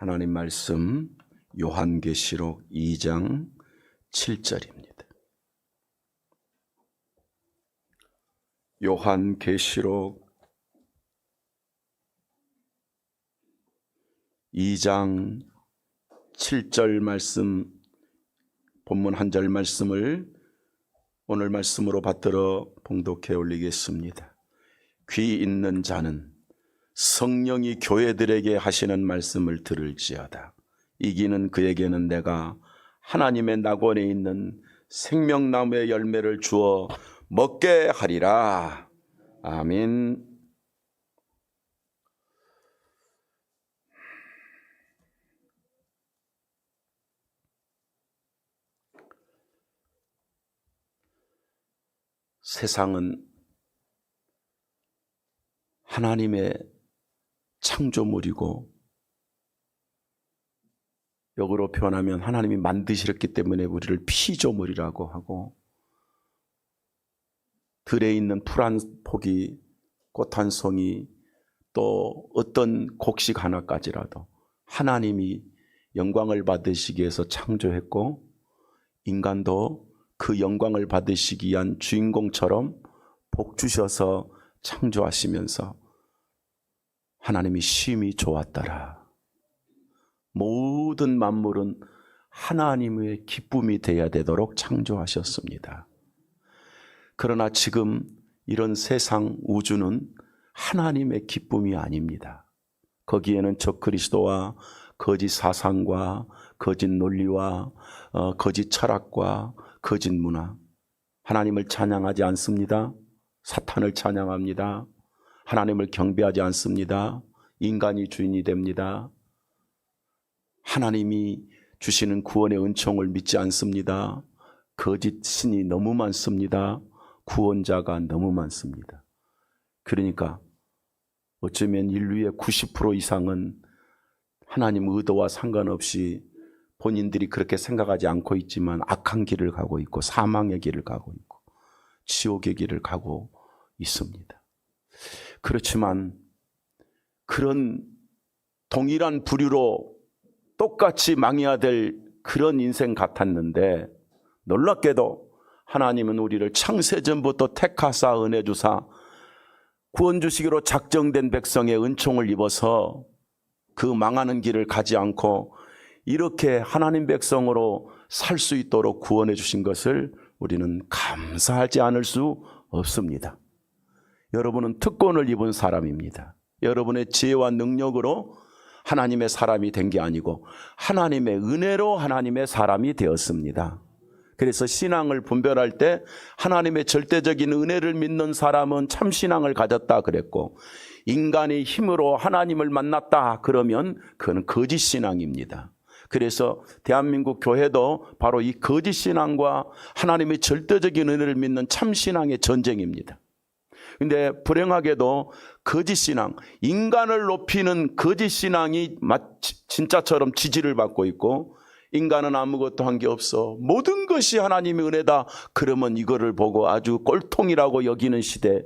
하나님 말씀 요한계시록 2장 7절입니다. 요한계시록 2장 7절 말씀, 본문 한 절 말씀을 오늘 말씀으로 받들어 봉독해 올리겠습니다. 귀 있는 자는 성령이 교회들에게 하시는 말씀을 들을지어다. 이기는 그에게는 내가 하나님의 낙원에 있는 생명나무의 열매를 주어 먹게 하리라. 아멘. 세상은 하나님의 창조물이고, 역으로 표현하면 하나님이 만드셨기 때문에 우리를 피조물이라고 하고, 들에 있는 풀 한 포기, 꽃 한 송이, 또 어떤 곡식 하나까지라도 하나님이 영광을 받으시기 위해서 창조했고, 인간도 그 영광을 받으시기 위한 주인공처럼 복 주셔서 창조하시면서 하나님이 심히 좋았더라. 모든 만물은 하나님의 기쁨이 되어야 되도록 창조하셨습니다. 그러나 지금 이런 세상 우주는 하나님의 기쁨이 아닙니다. 거기에는 적그리스도와 거짓 사상과 거짓 논리와 거짓 철학과 거짓 문화, 하나님을 찬양하지 않습니다. 사탄을 찬양합니다. 하나님을 경배하지 않습니다. 인간이 주인이 됩니다. 하나님이 주시는 구원의 은총을 믿지 않습니다. 거짓 신이 너무 많습니다. 구원자가 너무 많습니다. 그러니까 어쩌면 인류의 90% 이상은 하나님 의도와 상관없이 본인들이 그렇게 생각하지 않고 있지만 악한 길을 가고 있고, 사망의 길을 가고 있고, 지옥의 길을 가고 있습니다. 그렇지만 그런 동일한 부류로 똑같이 망해야 될 그런 인생 같았는데, 놀랍게도 하나님은 우리를 창세전부터 택하사 은혜 주사 구원 주시기로 작정된 백성의 은총을 입어서 그 망하는 길을 가지 않고 이렇게 하나님 백성으로 살 수 있도록 구원해 주신 것을 우리는 감사하지 않을 수 없습니다. 여러분은 특권을 입은 사람입니다. 여러분의 지혜와 능력으로 하나님의 사람이 된 게 아니고 하나님의 은혜로 하나님의 사람이 되었습니다. 그래서 신앙을 분별할 때 하나님의 절대적인 은혜를 믿는 사람은 참신앙을 가졌다 그랬고, 인간의 힘으로 하나님을 만났다 그러면 그건 거짓신앙입니다. 그래서 대한민국 교회도 바로 이 거짓신앙과 하나님의 절대적인 은혜를 믿는 참신앙의 전쟁입니다. 근데 불행하게도 거짓신앙, 인간을 높이는 거짓신앙이 진짜처럼 지지를 받고 있고, 인간은 아무것도 한 게 없어, 모든 것이 하나님의 은혜다 그러면 이거를 보고 아주 꼴통이라고 여기는 시대.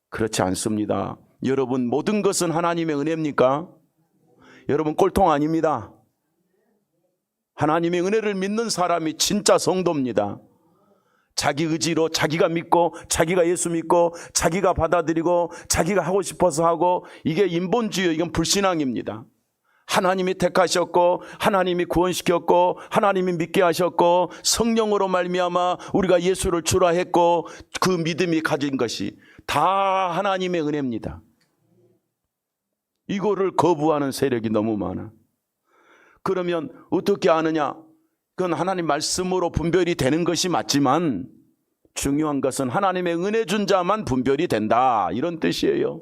그렇지 않습니다. 여러분, 모든 것은 하나님의 은혜입니까? 여러분, 꼴통 아닙니다. 하나님의 은혜를 믿는 사람이 진짜 성도입니다. 자기 의지로 자기가 믿고, 자기가 예수 믿고, 자기가 받아들이고, 자기가 하고 싶어서 하고, 이게 인본주의, 이건 불신앙입니다. 하나님이 택하셨고, 하나님이 구원시켰고, 하나님이 믿게 하셨고, 성령으로 말미암아 우리가 예수를 주라 했고, 그 믿음이 가진 것이 다 하나님의 은혜입니다. 이거를 거부하는 세력이 너무 많아. 그러면 어떻게 아느냐? 그건 하나님 말씀으로 분별이 되는 것이 맞지만, 중요한 것은 하나님의 은혜 준 자만 분별이 된다, 이런 뜻이에요.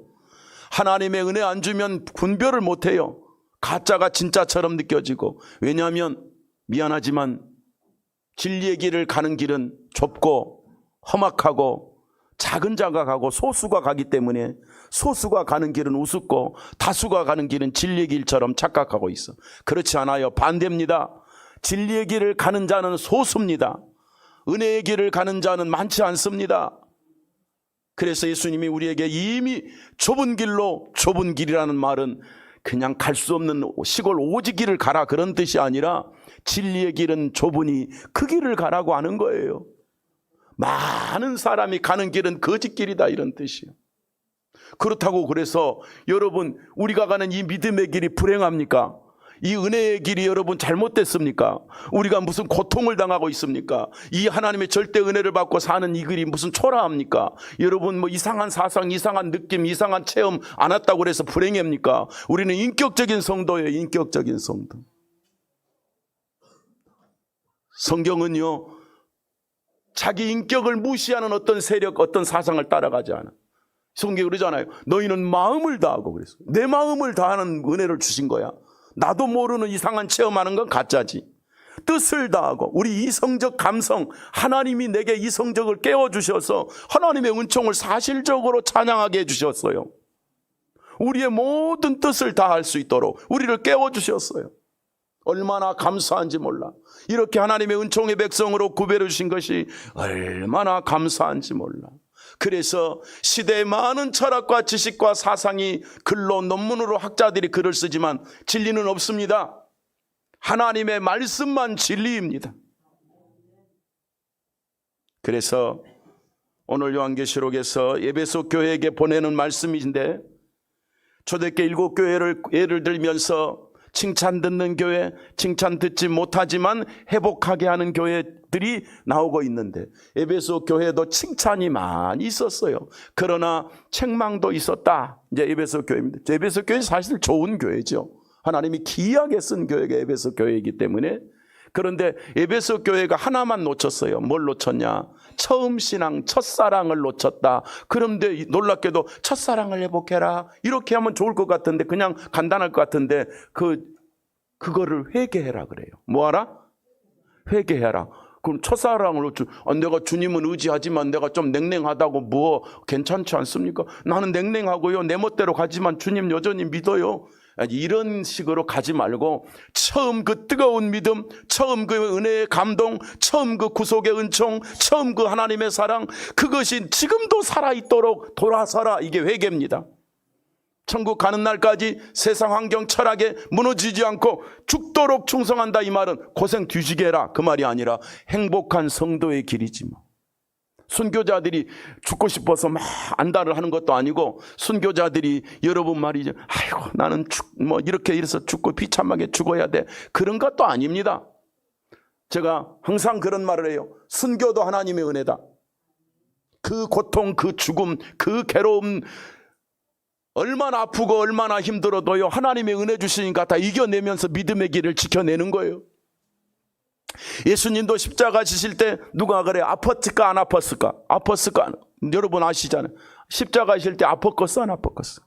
하나님의 은혜 안 주면 분별을 못해요. 가짜가 진짜처럼 느껴지고. 왜냐하면 미안하지만 진리의 길을 가는 길은 좁고 험악하고 작은 자가 가고 소수가 가기 때문에, 소수가 가는 길은 우습고 다수가 가는 길은 진리의 길처럼 착각하고 있어. 그렇지 않아요. 반대입니다. 진리의 길을 가는 자는 소수입니다. 은혜의 길을 가는 자는 많지 않습니다. 그래서 예수님이 우리에게 이미 좁은 길로, 좁은 길이라는 말은 그냥 갈 수 없는 시골 오지 길을 가라 그런 뜻이 아니라 진리의 길은 좁으니 그 길을 가라고 하는 거예요. 많은 사람이 가는 길은 거짓 길이다 이런 뜻이에요. 그렇다고 그래서 여러분 우리가 가는 이 믿음의 길이 불행합니까? 이 은혜의 길이 여러분 잘못됐습니까? 우리가 무슨 고통을 당하고 있습니까? 이 하나님의 절대 은혜를 받고 사는 이 길이 무슨 초라합니까? 여러분 뭐 이상한 사상, 이상한 느낌, 이상한 체험 안 왔다고 해서 불행합니까? 우리는 인격적인 성도예요. 인격적인 성도. 성경은요 자기 인격을 무시하는 어떤 세력, 어떤 사상을 따라가지 않아. 성경이 그러잖아요. 너희는 마음을 다하고 그랬어. 내 마음을 다하는 은혜를 주신 거야. 나도 모르는 이상한 체험하는 건 가짜지. 뜻을 다하고 우리 이성적 감성, 하나님이 내게 이성적을 깨워주셔서 하나님의 은총을 사실적으로 찬양하게 해주셨어요. 우리의 모든 뜻을 다할 수 있도록 우리를 깨워주셨어요. 얼마나 감사한지 몰라. 이렇게 하나님의 은총의 백성으로 구별해 주신 것이 얼마나 감사한지 몰라. 그래서 시대의 많은 철학과 지식과 사상이 글로 논문으로 학자들이 글을 쓰지만 진리는 없습니다. 하나님의 말씀만 진리입니다. 그래서 오늘 요한계시록에서 에베소 교회에게 보내는 말씀인데 초대교회 7교회를 예를 들면서 칭찬 듣는 교회, 칭찬 듣지 못하지만 회복하게 하는 교회들이 나오고 있는데 에베소 교회도 칭찬이 많이 있었어요. 그러나 책망도 있었다. 이제 에베소 교회입니다. 에베소 교회 사실 좋은 교회죠. 하나님이 귀하게 쓴 교회가 에베소 교회이기 때문에. 그런데 에베소 교회가 하나만 놓쳤어요. 뭘 놓쳤냐? 처음 신앙, 첫사랑을 놓쳤다. 그런데 놀랍게도 첫사랑을 회복해라. 이렇게 하면 좋을 것 같은데, 그냥 간단할 것 같은데 그거를 회개해라 그래요. 뭐하라? 회개해라. 그럼 첫사랑을 내가 주님은 의지하지만 내가 좀 냉랭하다고 뭐 괜찮지 않습니까? 나는 냉랭하고요. 내 멋대로 가지만 주님 여전히 믿어요. 이런 식으로 가지 말고 처음 그 뜨거운 믿음, 처음 그 은혜의 감동, 처음 그 구속의 은총, 처음 그 하나님의 사랑, 그것이 지금도 살아있도록 돌아서라. 이게 회개입니다. 천국 가는 날까지 세상 환경 철학에 무너지지 않고 죽도록 충성한다. 이 말은 고생 뒤지게 해라 그 말이 아니라 행복한 성도의 길이지 뭐. 순교자들이 죽고 싶어서 막 안달을 하는 것도 아니고, 순교자들이 여러분 말이죠, 아이고 나는 뭐 이렇게 이래서 죽고 비참하게 죽어야 돼, 그런 것도 아닙니다. 제가 항상 그런 말을 해요. 순교도 하나님의 은혜다. 그 고통, 그 죽음, 그 괴로움, 얼마나 아프고 얼마나 힘들어도요 하나님의 은혜 주시니까 다 이겨내면서 믿음의 길을 지켜내는 거예요. 예수님도 십자가 지실 때 누가 그래? 아팠을까 안 아팠을까? 아팠을까? 여러분 아시잖아요. 십자가 지실 때 아팠겠어 안 아팠겠어?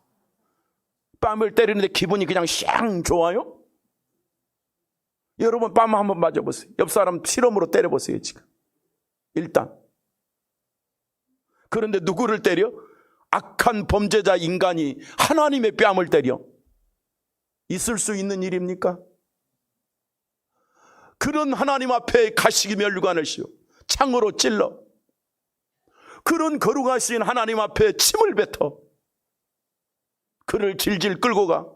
뺨을 때리는데 기분이 그냥 샹 좋아요? 여러분 뺨 한번 맞아보세요. 옆 사람 실험으로 때려보세요 지금. 일단. 그런데 누구를 때려? 악한 범죄자 인간이 하나님의 뺨을 때려. 있을 수 있는 일입니까? 그런 하나님 앞에 가시기 멸류관을 씌워 창으로 찔러, 그런 거룩하신 하나님 앞에 침을 뱉어 그를 질질 끌고 가,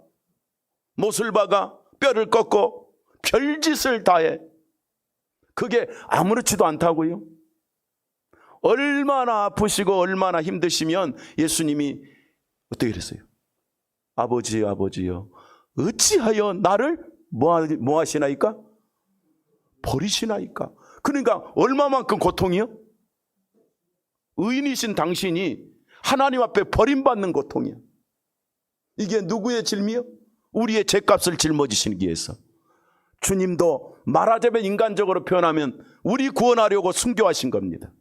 못을 박아 뼈를 꺾고 별짓을 다해. 그게 아무렇지도 않다고요? 얼마나 아프시고 얼마나 힘드시면 예수님이 어떻게 그랬어요? 아버지요 아버지요 어찌하여 나를 뭐 하시나이까? 버리시나이까? 그러니까 얼마만큼 고통이요? 의인이신 당신이 하나님 앞에 버림받는 고통이야. 이게 누구의 질미요? 우리의 죄값을 짊어지시기 위해서. 주님도 말하자면 인간적으로 표현하면 우리 구원하려고 순교하신 겁니다.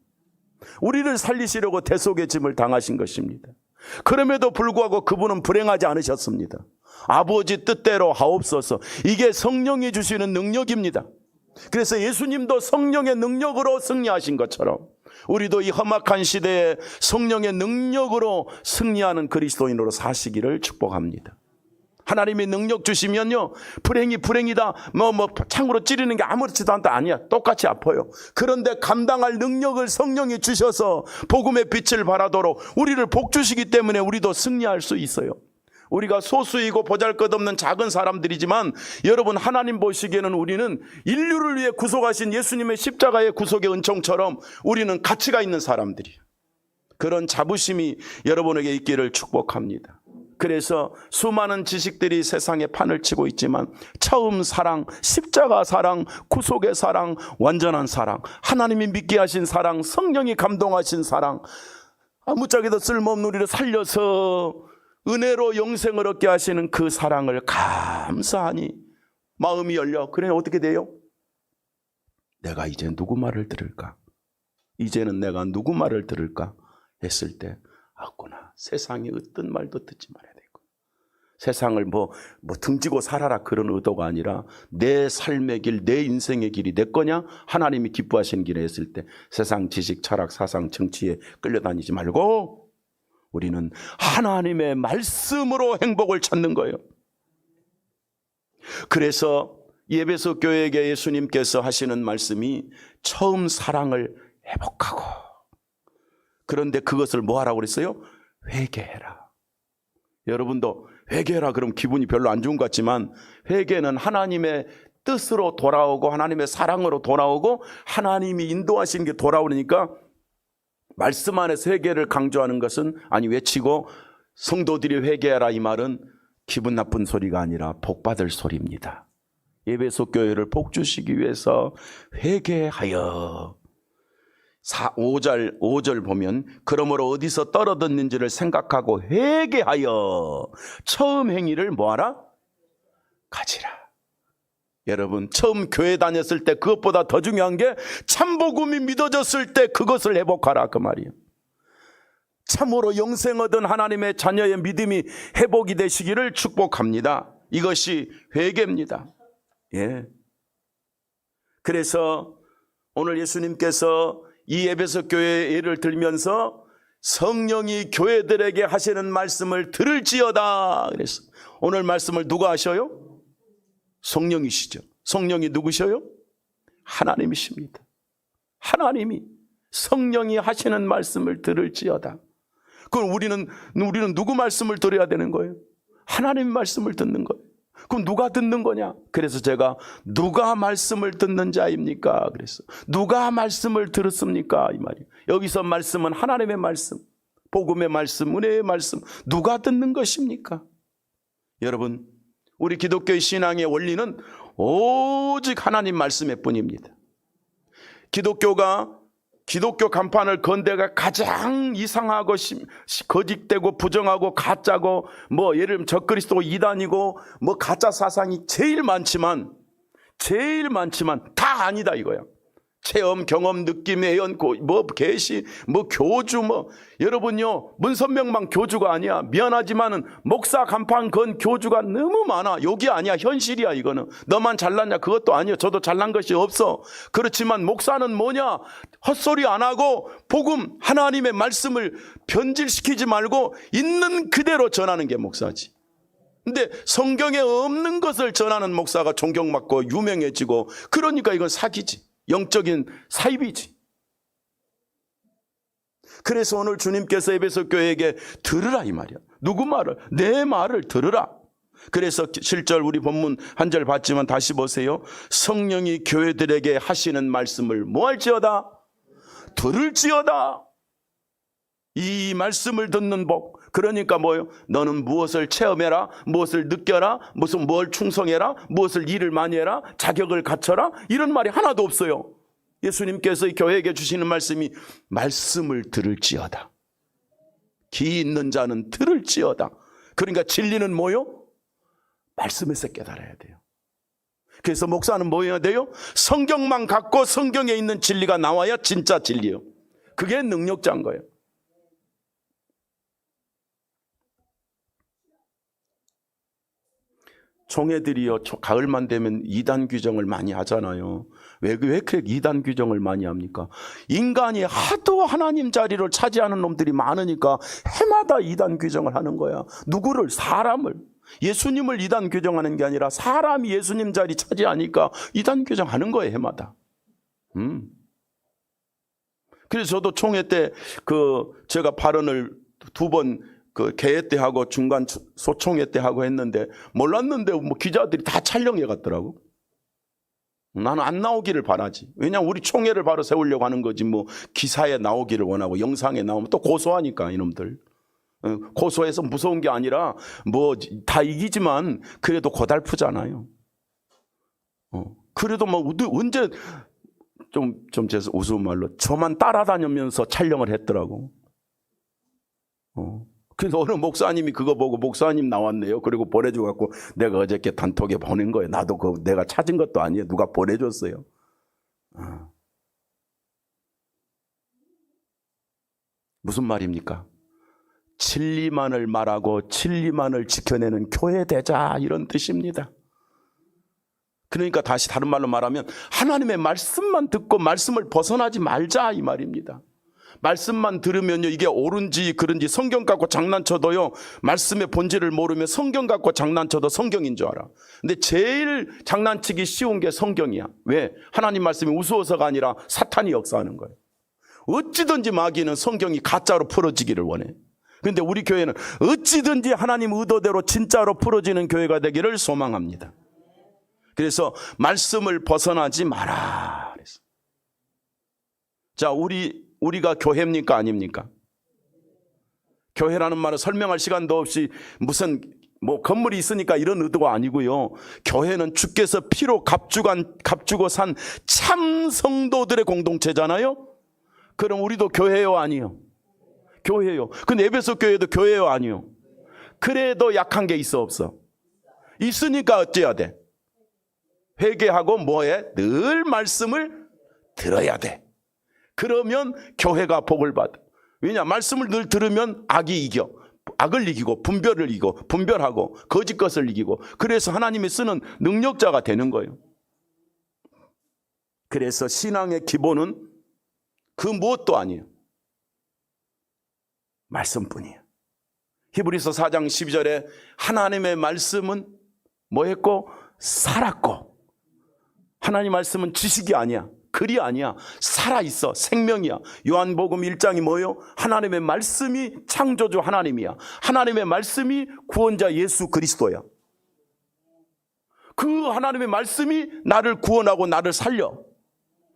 우리를 살리시려고 대속의 짐을 당하신 것입니다. 그럼에도 불구하고 그분은 불행하지 않으셨습니다. 아버지 뜻대로 하옵소서. 이게 성령이 주시는 능력입니다. 그래서 예수님도 성령의 능력으로 승리하신 것처럼 우리도 이 험악한 시대에 성령의 능력으로 승리하는 그리스도인으로 사시기를 축복합니다. 하나님이 능력 주시면요, 불행이다 뭐 창으로 찌르는 게 아무렇지도 않다, 아니야. 똑같이 아파요. 그런데 감당할 능력을 성령이 주셔서 복음의 빛을 발하도록 우리를 복 주시기 때문에 우리도 승리할 수 있어요. 우리가 소수이고 보잘것없는 작은 사람들이지만 여러분, 하나님 보시기에는 우리는 인류를 위해 구속하신 예수님의 십자가의 구속의 은총처럼 우리는 가치가 있는 사람들이에요. 그런 자부심이 여러분에게 있기를 축복합니다. 그래서 수많은 지식들이 세상에 판을 치고 있지만 처음 사랑, 십자가 사랑, 구속의 사랑, 완전한 사랑, 하나님이 믿게 하신 사랑, 성령이 감동하신 사랑, 아무짝에도 쓸모없는 우리를 살려서 은혜로 영생을 얻게 하시는 그 사랑을 감사하니 마음이 열려. 그래, 어떻게 돼요? 내가 이제 누구 말을 들을까? 이제는 내가 누구 말을 들을까? 했을 때, 아구나, 세상이 어떤 말도 듣지 말아야 되고, 세상을 뭐 등지고 살아라 그런 의도가 아니라 내 삶의 길, 내 인생의 길이 내 거냐? 하나님이 기뻐하시는 길에 했을 때 세상 지식, 철학, 사상, 정치에 끌려다니지 말고 우리는 하나님의 말씀으로 행복을 찾는 거예요. 그래서 에베소 교회에게 예수님께서 하시는 말씀이 처음 사랑을 회복하고, 그런데 그것을 뭐 하라고 그랬어요? 회개해라. 여러분도 회개해라 그럼 기분이 별로 안 좋은 것 같지만, 회개는 하나님의 뜻으로 돌아오고 하나님의 사랑으로 돌아오고 하나님이 인도하시는 게 돌아오니까, 말씀 안에서 회개를 강조하는 것은, 아니 외치고 성도들이 회개하라 이 말은 기분 나쁜 소리가 아니라 복받을 소리입니다. 에베소 교회를 복 주시기 위해서 회개하여, 5절 보면 그러므로 어디서 떨어졌는지를 생각하고 회개하여 처음 행위를 뭐하라? 가지라. 여러분, 처음 교회 다녔을 때 그것보다 더 중요한 게 참복음이 믿어졌을 때 그것을 회복하라 그 말이에요. 참으로 영생 얻은 하나님의 자녀의 믿음이 회복이 되시기를 축복합니다. 이것이 회개입니다. 예. 그래서 오늘 예수님께서 이 에베소 교회의 예를 들면서 성령이 교회들에게 하시는 말씀을 들을지어다 그래서, 오늘 말씀을 누가 하셔요? 성령이시죠. 성령이 누구셔요? 하나님이십니다. 하나님이, 성령이 하시는 말씀을 들을지어다. 그럼 우리는 누구 말씀을 들어야 되는 거예요? 하나님 말씀을 듣는 거예요. 그럼 누가 듣는 거냐? 그래서 제가 누가 말씀을 듣는 자입니까? 그래서 누가 말씀을 들었습니까? 이 말이에요. 여기서 말씀은 하나님의 말씀, 복음의 말씀, 은혜의 말씀, 누가 듣는 것입니까? 여러분, 우리 기독교의 신앙의 원리는 오직 하나님 말씀의 뿐입니다. 기독교 간판을 건 데가 가장 이상하고 거짓되고 부정하고 가짜고, 예를 들면 적그리스도 이단이고 가짜 사상이 제일 많지만 다 아니다 이거야. 체험, 경험, 느낌, 예언, 계시, 교주, 여러분요, 문선명만 교주가 아니야. 미안하지만은 목사 간판 건 교주가 너무 많아. 여기 아니야, 현실이야. 이거는 너만 잘났냐? 그것도 아니야. 저도 잘난 것이 없어. 그렇지만 목사는 뭐냐? 헛소리 안 하고 복음, 하나님의 말씀을 변질시키지 말고 있는 그대로 전하는 게 목사지. 근데 성경에 없는 것을 전하는 목사가 존경받고 유명해지고, 그러니까 이건 사기지. 영적인 사입이지. 그래서 오늘 주님께서 에베소 교회에게 들으라 이 말이야. 누구 말을? 내 말을 들으라. 그래서 7절 우리 본문 한 절 봤지만 다시 보세요. 성령이 교회들에게 하시는 말씀을 뭐 할지어다? 들을지어다. 이 말씀을 듣는 복. 그러니까 뭐예요? 너는 무엇을 체험해라, 무엇을 느껴라, 뭘 충성해라, 무엇을 일을 많이 해라, 자격을 갖춰라, 이런 말이 하나도 없어요. 예수님께서 교회에게 주시는 말씀이 말씀을 들을지어다. 귀 있는 자는 들을지어다. 그러니까 진리는 뭐요? 말씀에서 깨달아야 돼요. 그래서 목사는 뭐 해야 돼요? 성경만 갖고 성경에 있는 진리가 나와야 진짜 진리예요. 그게 능력자인 거예요. 총회들이요, 가을만 되면 이단 규정을 많이 하잖아요. 왜 그렇게 이단 규정을 많이 합니까? 인간이 하도 하나님 자리를 차지하는 놈들이 많으니까 해마다 이단 규정을 하는 거야. 누구를? 사람을. 예수님을 이단 규정하는 게 아니라 사람이 예수님 자리 차지하니까 이단 규정하는 거예요, 해마다. 그래서 저도 총회 때 제가 발언을 2번 그 개회 때 하고 중간 소총회 때 하고 했는데 몰랐는데 뭐 기자들이 다 촬영해 갔더라고. 나는 안 나오기를 바라지. 왜냐하면 우리 총회를 바로 세우려고 하는 거지 뭐 기사에 나오기를 원하고 영상에 나오면 또 고소하니까 이놈들. 고소해서 무서운 게 아니라 뭐 다 이기지만 그래도 고달프잖아요. 그래도 뭐 언제 좀 제가 우스운 말로 저만 따라다니면서 촬영을 했더라고. 그래서 어느 목사님이 그거 보고 목사님 나왔네요. 그리고 보내줘갖고 내가 어저께 단톡에 보낸 거예요. 나도 그거 내가 찾은 것도 아니에요. 누가 보내줬어요. 무슨 말입니까? 진리만을 말하고 진리만을 지켜내는 교회 되자 이런 뜻입니다. 그러니까 다시 다른 말로 말하면 하나님의 말씀만 듣고 말씀을 벗어나지 말자 이 말입니다. 말씀만 들으면요 이게 옳은지 그른지 성경 갖고 장난쳐도요 말씀의 본질을 모르면 성경 갖고 장난쳐도 성경인 줄 알아. 근데 제일 장난치기 쉬운 게 성경이야. 왜? 하나님 말씀이 우스워서가 아니라 사탄이 역사하는 거예요. 어찌든지 마귀는 성경이 가짜로 풀어지기를 원해. 그런데 우리 교회는 어찌든지 하나님 의도대로 진짜로 풀어지는 교회가 되기를 소망합니다. 그래서 말씀을 벗어나지 마라. 자, 우리가 교회입니까? 아닙니까? 교회라는 말은 설명할 시간도 없이 무슨 뭐 건물이 있으니까 이런 의도가 아니고요. 교회는 주께서 피로 값주고 산 참 성도들의 공동체잖아요. 그럼 우리도 교회요, 아니요? 교회요. 근데 에베소 교회도 교회요, 아니요? 그래도 약한 게 있어, 없어? 있으니까 어째야 돼? 회개하고 뭐해? 늘 말씀을 들어야 돼. 그러면 교회가 복을 받아. 왜냐? 말씀을 늘 들으면 악이 이겨. 악을 이기고 분별을 이기고 분별하고 거짓 것을 이기고 그래서 하나님이 쓰는 능력자가 되는 거예요. 그래서 신앙의 기본은 그 무엇도 아니에요. 말씀뿐이에요. 히브리서 4장 12절에 하나님의 말씀은 뭐했고? 살았고. 하나님 말씀은 지식이 아니야. 글이 아니야. 살아있어. 생명이야. 요한복음 1장이 뭐예요? 하나님의 말씀이 창조주 하나님이야. 하나님의 말씀이 구원자 예수 그리스도야. 그 하나님의 말씀이 나를 구원하고 나를 살려.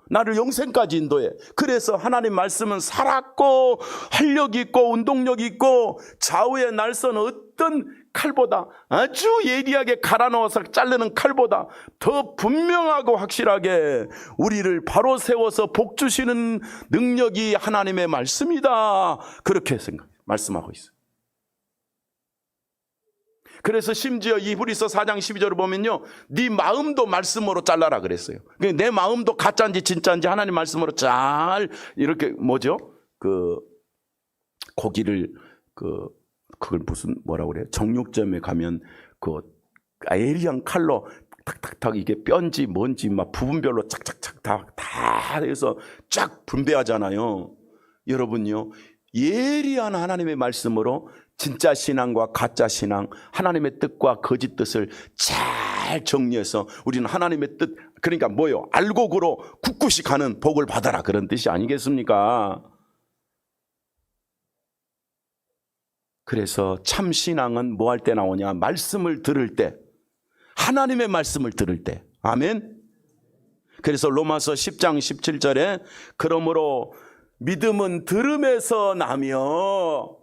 나를 영생까지 인도해. 그래서 하나님 말씀은 살았고 활력 있고 운동력 있고 좌우의 날선 어떤 칼보다 아주 예리하게 갈아 넣어서 자르는 칼보다 더 분명하고 확실하게 우리를 바로 세워서 복 주시는 능력이 하나님의 말씀이다. 그렇게 말씀하고 있어요. 그래서 심지어 히브리서 4장 12절을 보면요, 네 마음도 말씀으로 잘라라 그랬어요. 내 마음도 가짜인지 진짜인지 하나님 말씀으로 잘 이렇게 뭐죠? 그 고기를 그걸 무슨 뭐라고 그래요? 정육점에 가면 그 예리한 칼로 탁탁탁 이게 뼈인지 뭔지 막 부분별로 착착착 다 해서 쫙 분배하잖아요. 여러분요, 예리한 하나님의 말씀으로 진짜 신앙과 가짜 신앙, 하나님의 뜻과 거짓 뜻을 잘 정리해서 우리는 하나님의 뜻, 그러니까 뭐요? 알곡으로 굳굳이 가는 복을 받아라, 그런 뜻이 아니겠습니까? 그래서 참 신앙은 뭐 할 때 나오냐? 말씀을 들을 때, 하나님의 말씀을 들을 때. 아멘. 그래서 로마서 10장 17절에 그러므로 믿음은 들음에서 나며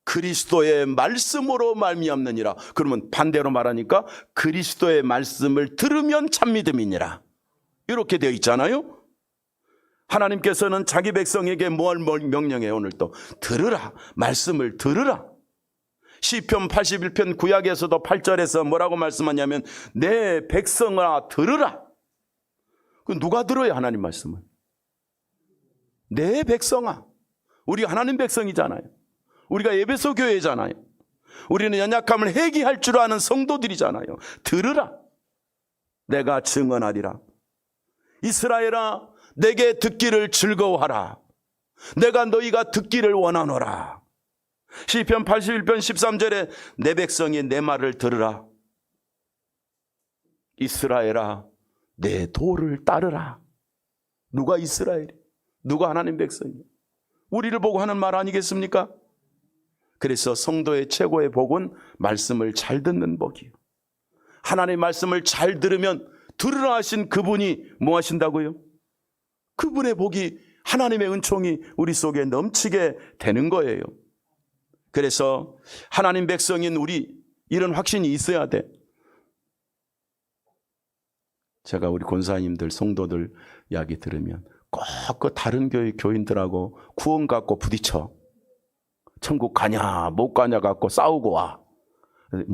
그리스도의 말씀으로 말미암느니라. 그러면 반대로 말하니까 그리스도의 말씀을 들으면 참 믿음이니라. 이렇게 되어 있잖아요. 하나님께서는 자기 백성에게 뭘 명령해요? 오늘 또 들으라. 말씀을 들으라. 시편 81편 구약에서도 8절에서 뭐라고 말씀하냐면 내 백성아 들으라. 누가 들어요? 하나님 말씀을. 내 백성아. 우리가 하나님 백성이잖아요. 우리가 에베소 교회잖아요. 우리는 연약함을 회개할 줄 아는 성도들이잖아요. 들으라. 내가 증언하리라. 이스라엘아, 내게 듣기를 즐거워하라. 내가 너희가 듣기를 원하노라. 시편 81편 13절에 내 백성이 내 말을 들으라. 이스라엘아, 내 도를 따르라. 누가 이스라엘이? 누가 하나님 백성이에요? 우리를 보고 하는 말 아니겠습니까? 그래서 성도의 최고의 복은 말씀을 잘 듣는 복이에요. 하나님의 말씀을 잘 들으면 들으라 하신 그분이 뭐 하신다고요? 그분의 복이, 하나님의 은총이 우리 속에 넘치게 되는 거예요. 그래서 하나님 백성인 우리, 이런 확신이 있어야 돼. 제가 우리 권사님들, 성도들 이야기 들으면 꼭 그 다른 교회 교인들하고 구원 갖고 부딪혀. 천국 가냐 못 가냐 갖고 싸우고 와.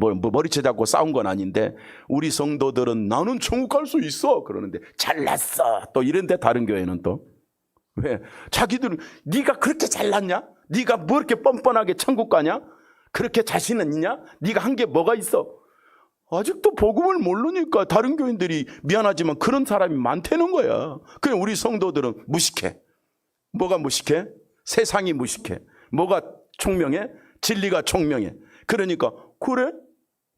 머리채 잡고 싸운 건 아닌데, 우리 성도들은 나는 천국 갈 수 있어 그러는데 잘났어 또 이런데, 다른 교회는 또 왜? 자기들은 네가 그렇게 잘났냐? 네가 뭐 이렇게 뻔뻔하게 천국 가냐? 그렇게 자신은 있냐? 네가 한 게 뭐가 있어? 아직도 복음을 모르니까 다른 교인들이 미안하지만 그런 사람이 많다는 거야. 그냥 우리 성도들은 무식해. 뭐가 무식해? 세상이 무식해. 뭐가 총명해? 진리가 총명해. 그러니까 그래?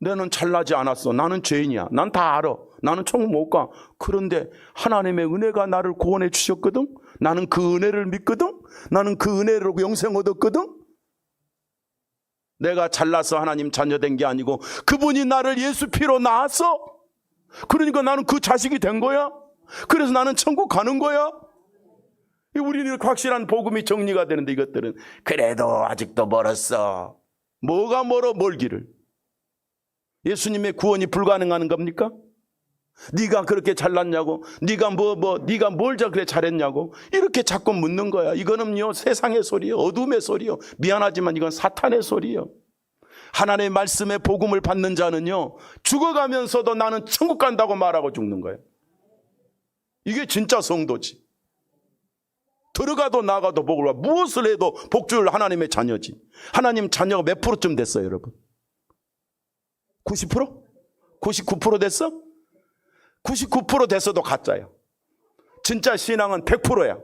나는 잘나지 않았어. 나는 죄인이야. 난 다 알아. 나는 천국 못 가. 그런데 하나님의 은혜가 나를 구원해 주셨거든. 나는 그 은혜를 믿거든. 나는 그 은혜로 영생 얻었거든. 내가 잘나서 하나님 자녀된 게 아니고 그분이 나를 예수 피로 낳았어. 그러니까 나는 그 자식이 된 거야. 그래서 나는 천국 가는 거야. 우리는 이렇게 확실한 복음이 정리가 되는데, 이것들은 그래도 아직도 멀었어. 뭐가 멀어? 멀기를. 예수님의 구원이 불가능한 겁니까? 네가 그렇게 잘났냐고, 네가 네가 뭘 그래 잘했냐고 이렇게 자꾸 묻는 거야. 이거는요 세상의 소리예요. 어둠의 소리예요. 미안하지만 이건 사탄의 소리예요. 하나님의 말씀의 복음을 받는 자는요 죽어가면서도 나는 천국 간다고 말하고 죽는 거예요. 이게 진짜 성도지. 들어가도 나가도 복을 봐. 무엇을 해도 복줄 하나님의 자녀지. 하나님 자녀가 몇 프로쯤 됐어요 여러분? 90%? 99% 됐어? 99% 됐어도 가짜야. 진짜 신앙은 100%야.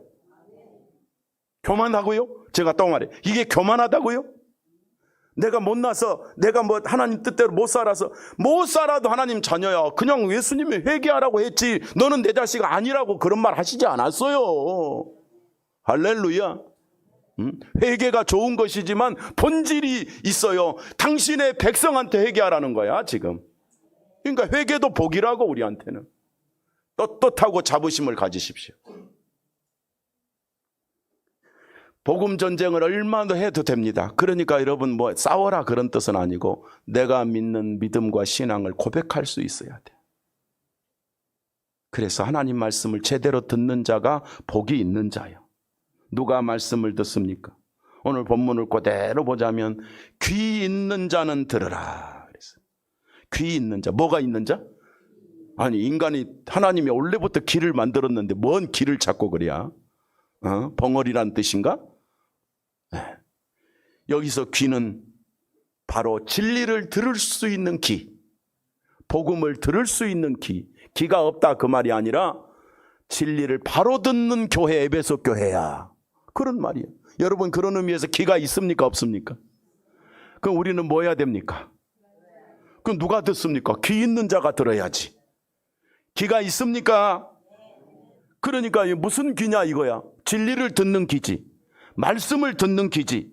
교만하고요? 제가 또 말해, 이게 교만하다고요? 내가 못나서, 내가 뭐 하나님 뜻대로 못 살아서, 못 살아도 하나님 자녀야. 그냥 예수님이 회개하라고 했지 너는 내 자식 아니라고 그런 말 하시지 않았어요. 할렐루야. 회개가 좋은 것이지만 본질이 있어요. 당신의 백성한테 회개하라는 거야 지금. 그러니까 회개도 복이라고. 우리한테는 떳떳하고 자부심을 가지십시오. 복음 전쟁을 얼마나 해도 됩니다. 그러니까 여러분 뭐 싸워라 그런 뜻은 아니고, 내가 믿는 믿음과 신앙을 고백할 수 있어야 돼. 그래서 하나님 말씀을 제대로 듣는 자가 복이 있는 자예요. 누가 말씀을 듣습니까? 오늘 본문을 그대로 보자면 귀 있는 자는 들으라 그랬어요. 귀 있는 자. 뭐가 있는 자? 아니 인간이, 하나님이 원래부터 귀를 만들었는데 뭔 귀를 찾고 그래야? 벙어리란 뜻인가? 네. 여기서 귀는 바로 진리를 들을 수 있는 귀, 복음을 들을 수 있는 귀. 귀가 없다 그 말이 아니라 진리를 바로 듣는 교회, 에베소 교회야 그런 말이에요. 여러분 그런 의미에서 귀가 있습니까 없습니까? 그럼 우리는 뭐 해야 됩니까? 그럼 누가 듣습니까? 귀 있는 자가 들어야지. 귀가 있습니까? 그러니까 무슨 귀냐 이거야. 진리를 듣는 귀지. 말씀을 듣는 귀지.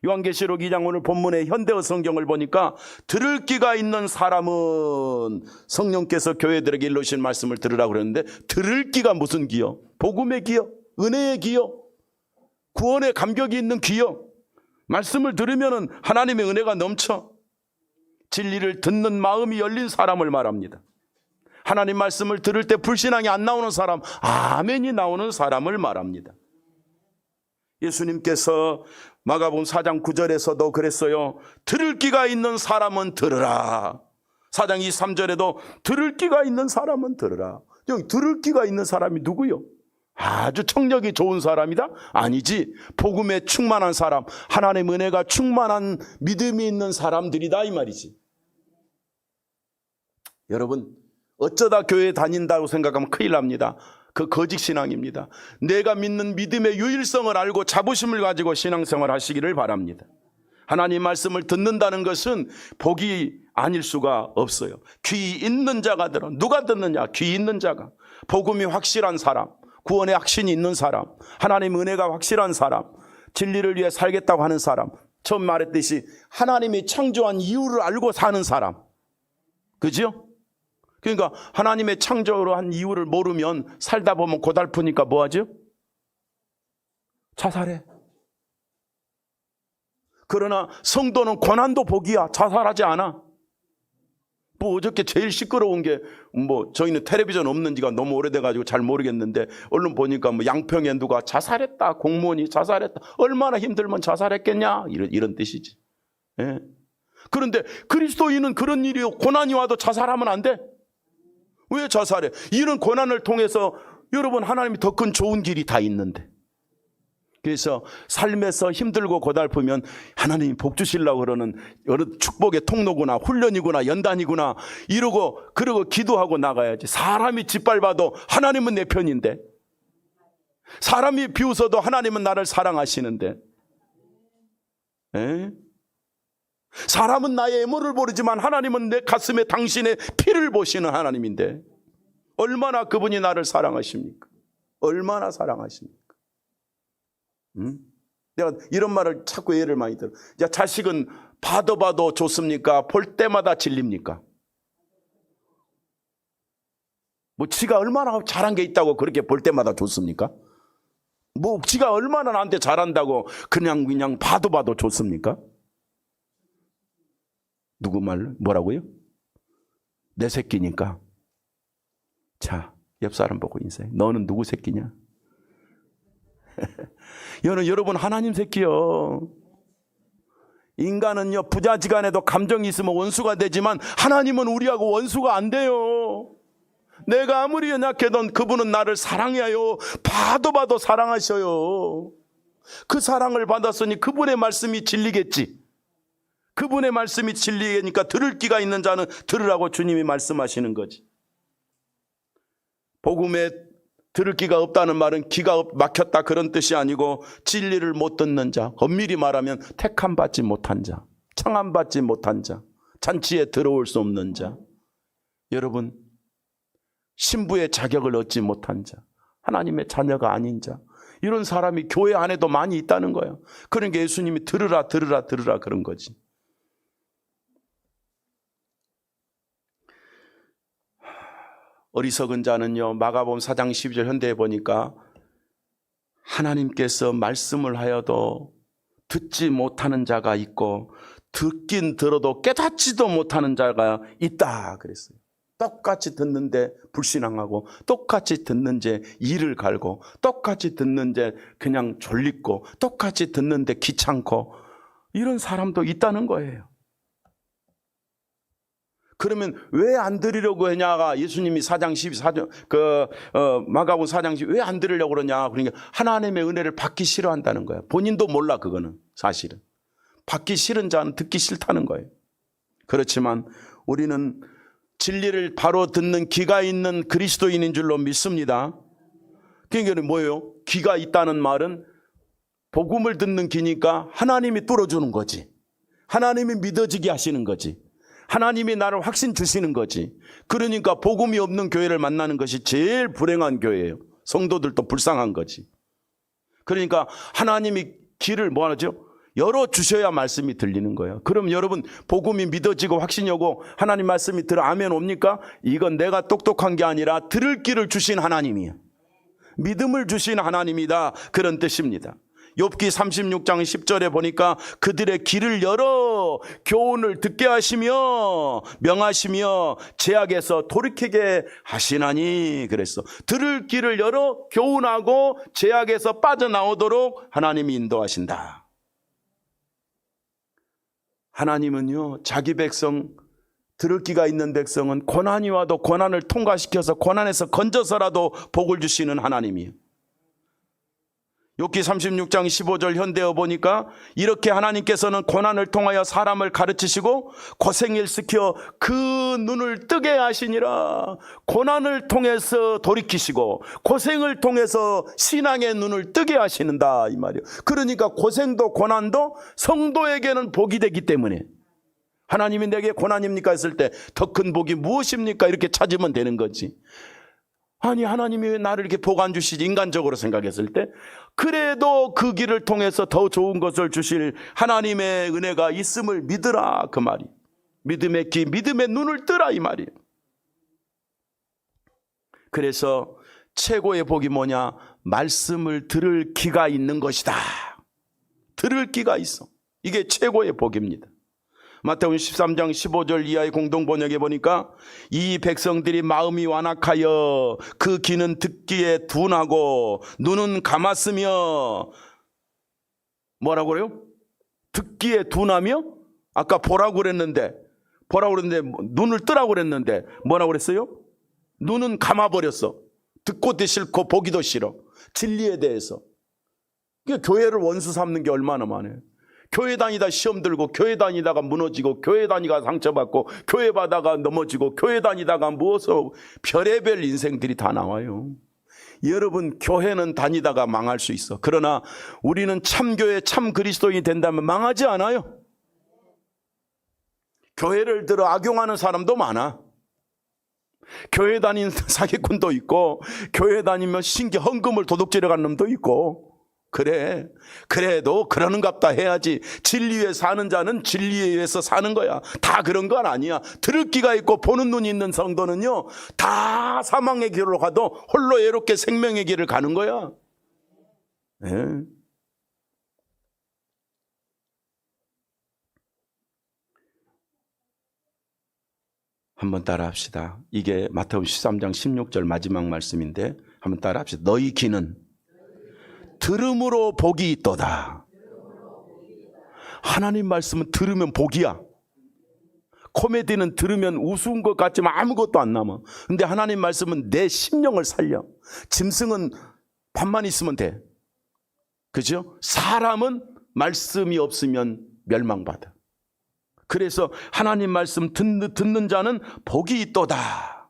요한계시록 2장 오늘 본문의 현대어 성경을 보니까 들을 귀가 있는 사람은, 성령께서 교회들에게 일러주신 말씀을 들으라고 그랬는데, 들을 귀가 무슨 귀요? 복음의 귀요? 은혜의 귀요? 구원의 감격이 있는 귀요? 말씀을 들으면 하나님의 은혜가 넘쳐. 진리를 듣는 마음이 열린 사람을 말합니다. 하나님 말씀을 들을 때 불신앙이 안 나오는 사람, 아멘이 나오는 사람을 말합니다. 예수님께서 마가복음 4장 9절에서도 그랬어요. 들을 귀가 있는 사람은 들으라. 4장 23절에도 들을 귀가 있는 사람은 들으라. 여기 들을 귀가 있는 사람이 누구요? 아주 청력이 좋은 사람이다? 아니지. 복음에 충만한 사람, 하나님의 은혜가 충만한 믿음이 있는 사람들이다 이 말이지. 여러분 어쩌다 교회에 다닌다고 생각하면 큰일 납니다. 그 거짓 신앙입니다. 내가 믿는 믿음의 유일성을 알고 자부심을 가지고 신앙생활 하시기를 바랍니다. 하나님 말씀을 듣는다는 것은 복이 아닐 수가 없어요. 귀 있는 자가 들어. 누가 듣느냐? 귀 있는 자가. 복음이 확실한 사람, 구원의 확신이 있는 사람, 하나님의 은혜가 확실한 사람, 진리를 위해 살겠다고 하는 사람, 처음 말했듯이 하나님이 창조한 이유를 알고 사는 사람. 그죠? 그러니까 하나님의 창조로 한 이유를 모르면 살다 보면 고달프니까 뭐 하죠? 자살해. 그러나 성도는 고난도 복이야. 자살하지 않아. 뭐 어저께 제일 시끄러운 게 뭐 저희는 텔레비전 없는 지가 너무 오래돼가지고 잘 모르겠는데 언론 보니까 뭐 양평에 누가 자살했다. 공무원이 자살했다. 얼마나 힘들면 자살했겠냐. 이런 뜻이지. 예. 그런데 그리스도인은 그런 일이 고난이 와도 자살하면 안 돼. 왜 자살해? 이런 고난을 통해서 여러분 하나님이 더 큰 좋은 길이 다 있는데. 그래서 삶에서 힘들고 고달프면 하나님이 복 주시려고 그러는 여러 축복의 통로구나, 훈련이구나, 연단이구나 그러고 기도하고 나가야지. 사람이 짓밟아도 하나님은 내 편인데, 사람이 비웃어도 하나님은 나를 사랑하시는데, 에? 사람은 나의 애모를 모르지만 하나님은 내 가슴에 당신의 피를 보시는 하나님인데 얼마나 그분이 나를 사랑하십니까? 얼마나 사랑하십니까? 내가 이런 말을 자꾸 예를 많이 들어. 자식은 봐도 좋습니까? 볼 때마다 질립니까? 뭐 지가 얼마나 잘한 게 있다고 그렇게 볼 때마다 좋습니까? 뭐 지가 얼마나 나한테 잘한다고 그냥 봐도 좋습니까? 누구 말로? 뭐라고요? 내 새끼니까. 자, 옆 사람 보고 인사해. 너는 누구 새끼냐? 여러분 하나님 새끼요. 인간은요 부자지간에도 감정이 있으면 원수가 되지만 하나님은 우리하고 원수가 안 돼요. 내가 아무리 연약해도 그분은 나를 사랑해요. 봐도 사랑하셔요. 그 사랑을 받았으니 그분의 말씀이 진리겠지. 그분의 말씀이 진리니까 들을 귀가 있는 자는 들으라고 주님이 말씀하시는 거지. 복음에 들을 귀가 없다는 말은 귀가 막혔다 그런 뜻이 아니고 진리를 못 듣는 자, 엄밀히 말하면 택함 받지 못한 자, 청함 받지 못한 자, 잔치에 들어올 수 없는 자, 여러분 신부의 자격을 얻지 못한 자, 하나님의 자녀가 아닌 자, 이런 사람이 교회 안에도 많이 있다는 거예요. 그러니까 예수님이 들으라 그런 거지. 어리석은 자는요, 마가복음 4장 12절 현대에 보니까 하나님께서 말씀을 하여도 듣지 못하는 자가 있고 듣긴 들어도 깨닫지도 못하는 자가 있다 그랬어요. 똑같이 듣는데 불신앙하고, 똑같이 듣는데 이를 갈고, 똑같이 듣는데 그냥 졸리고, 똑같이 듣는데 귀찮고, 이런 사람도 있다는 거예요. 그러면 왜 안 들으려고 하냐가 예수님이 4장 14절 마가복음 4장 10 왜 안 들으려고 그러냐. 그러니까 하나님의 은혜를 받기 싫어한다는 거예요. 본인도 몰라. 그거는 사실은 받기 싫은 자는 듣기 싫다는 거예요. 그렇지만 우리는 진리를 바로 듣는 귀가 있는 그리스도인인 줄로 믿습니다. 그러니까 뭐예요? 귀가 있다는 말은 복음을 듣는 귀니까 하나님이 뚫어주는 거지. 하나님이 믿어지게 하시는 거지. 하나님이 나를 확신 주시는 거지. 그러니까 복음이 없는 교회를 만나는 것이 제일 불행한 교회예요. 성도들도 불쌍한 거지. 그러니까 하나님이 길을 뭐 하죠? 열어주셔야 말씀이 들리는 거예요. 그럼 여러분 복음이 믿어지고 확신이 오고 하나님 말씀이 들어 아멘 옵니까? 이건 내가 똑똑한 게 아니라 들을 길을 주신 하나님이에요. 믿음을 주신 하나님이다, 그런 뜻입니다. 욥기 36장 10절에 보니까 그들의 길을 열어 교훈을 듣게 하시며 명하시며 죄악에서 돌이키게 하시나니 그랬어. 들을 길을 열어 교훈하고 죄악에서 빠져나오도록 하나님이 인도하신다. 하나님은요, 자기 백성, 들을 귀가 있는 백성은 고난이 와도 고난을 통과시켜서 고난에서 건져서라도 복을 주시는 하나님이에요. 욥기 36장 15절 현대어 보니까 이렇게 하나님께서는 고난을 통하여 사람을 가르치시고 고생을 시켜 그 눈을 뜨게 하시니라. 고난을 통해서 돌이키시고 고생을 통해서 신앙의 눈을 뜨게 하시는다, 이 말이에요. 그러니까 고생도 고난도 성도에게는 복이 되기 때문에 하나님이 내게 고난입니까 했을 때 더 큰 복이 무엇입니까 이렇게 찾으면 되는 거지. 아니 하나님이 왜 나를 이렇게 복 안 주시지? 인간적으로 생각했을 때 그래도 그 길을 통해서 더 좋은 것을 주실 하나님의 은혜가 있음을 믿으라 그 말이. 믿음의 귀, 믿음의 눈을 뜨라 이 말이에요. 그래서 최고의 복이 뭐냐? 말씀을 들을 귀가 있는 것이다. 들을 귀가 있어. 이게 최고의 복입니다. 마태복음 13장 15절 이하의 공동번역에 보니까 이 백성들이 마음이 완악하여 그 귀는 듣기에 둔하고 눈은 감았으며 뭐라고 그래요? 듣기에 둔하며 아까 보라고 그랬는데 눈을 뜨라고 그랬는데 뭐라고 그랬어요? 눈은 감아버렸어. 듣고도 싫고 보기도 싫어. 진리에 대해서. 교회를 원수 삼는 게 얼마나 많아요. 교회 다니다 시험 들고 교회 다니다가 무너지고 교회 다니다가 상처받고 교회 가다가 넘어지고 교회 다니다가 무엇을 별의별 인생들이 다 나와요. 여러분 교회는 다니다가 망할 수 있어. 그러나 우리는 참교회 참 그리스도인이 된다면 망하지 않아요. 교회를 들어 악용하는 사람도 많아. 교회 다니는 사기꾼도 있고 교회 다니면 신기 헌금을 도둑질해 간 놈도 있고 그래. 그래도 그러는갑다 해야지. 진리에 사는 자는 진리에 의해서 사는 거야. 다 그런 건 아니야. 들을 귀가 있고 보는 눈이 있는 성도는요 다 사망의 길로 가도 홀로 애롭게 생명의 길을 가는 거야. 네. 한번 따라 합시다. 이게 마태복음 13장 16절 마지막 말씀인데 한번 따라 합시다. 너희 귀는 들음으로 복이 있도다. 하나님 말씀은 들으면 복이야. 코미디는 들으면 우스운 것 같지만 아무것도 안 남아. 근데 하나님 말씀은 내 심령을 살려. 짐승은 밥만 있으면 돼. 그죠? 사람은 말씀이 없으면 멸망받아. 그래서 하나님 말씀 듣는 자는 복이 있도다.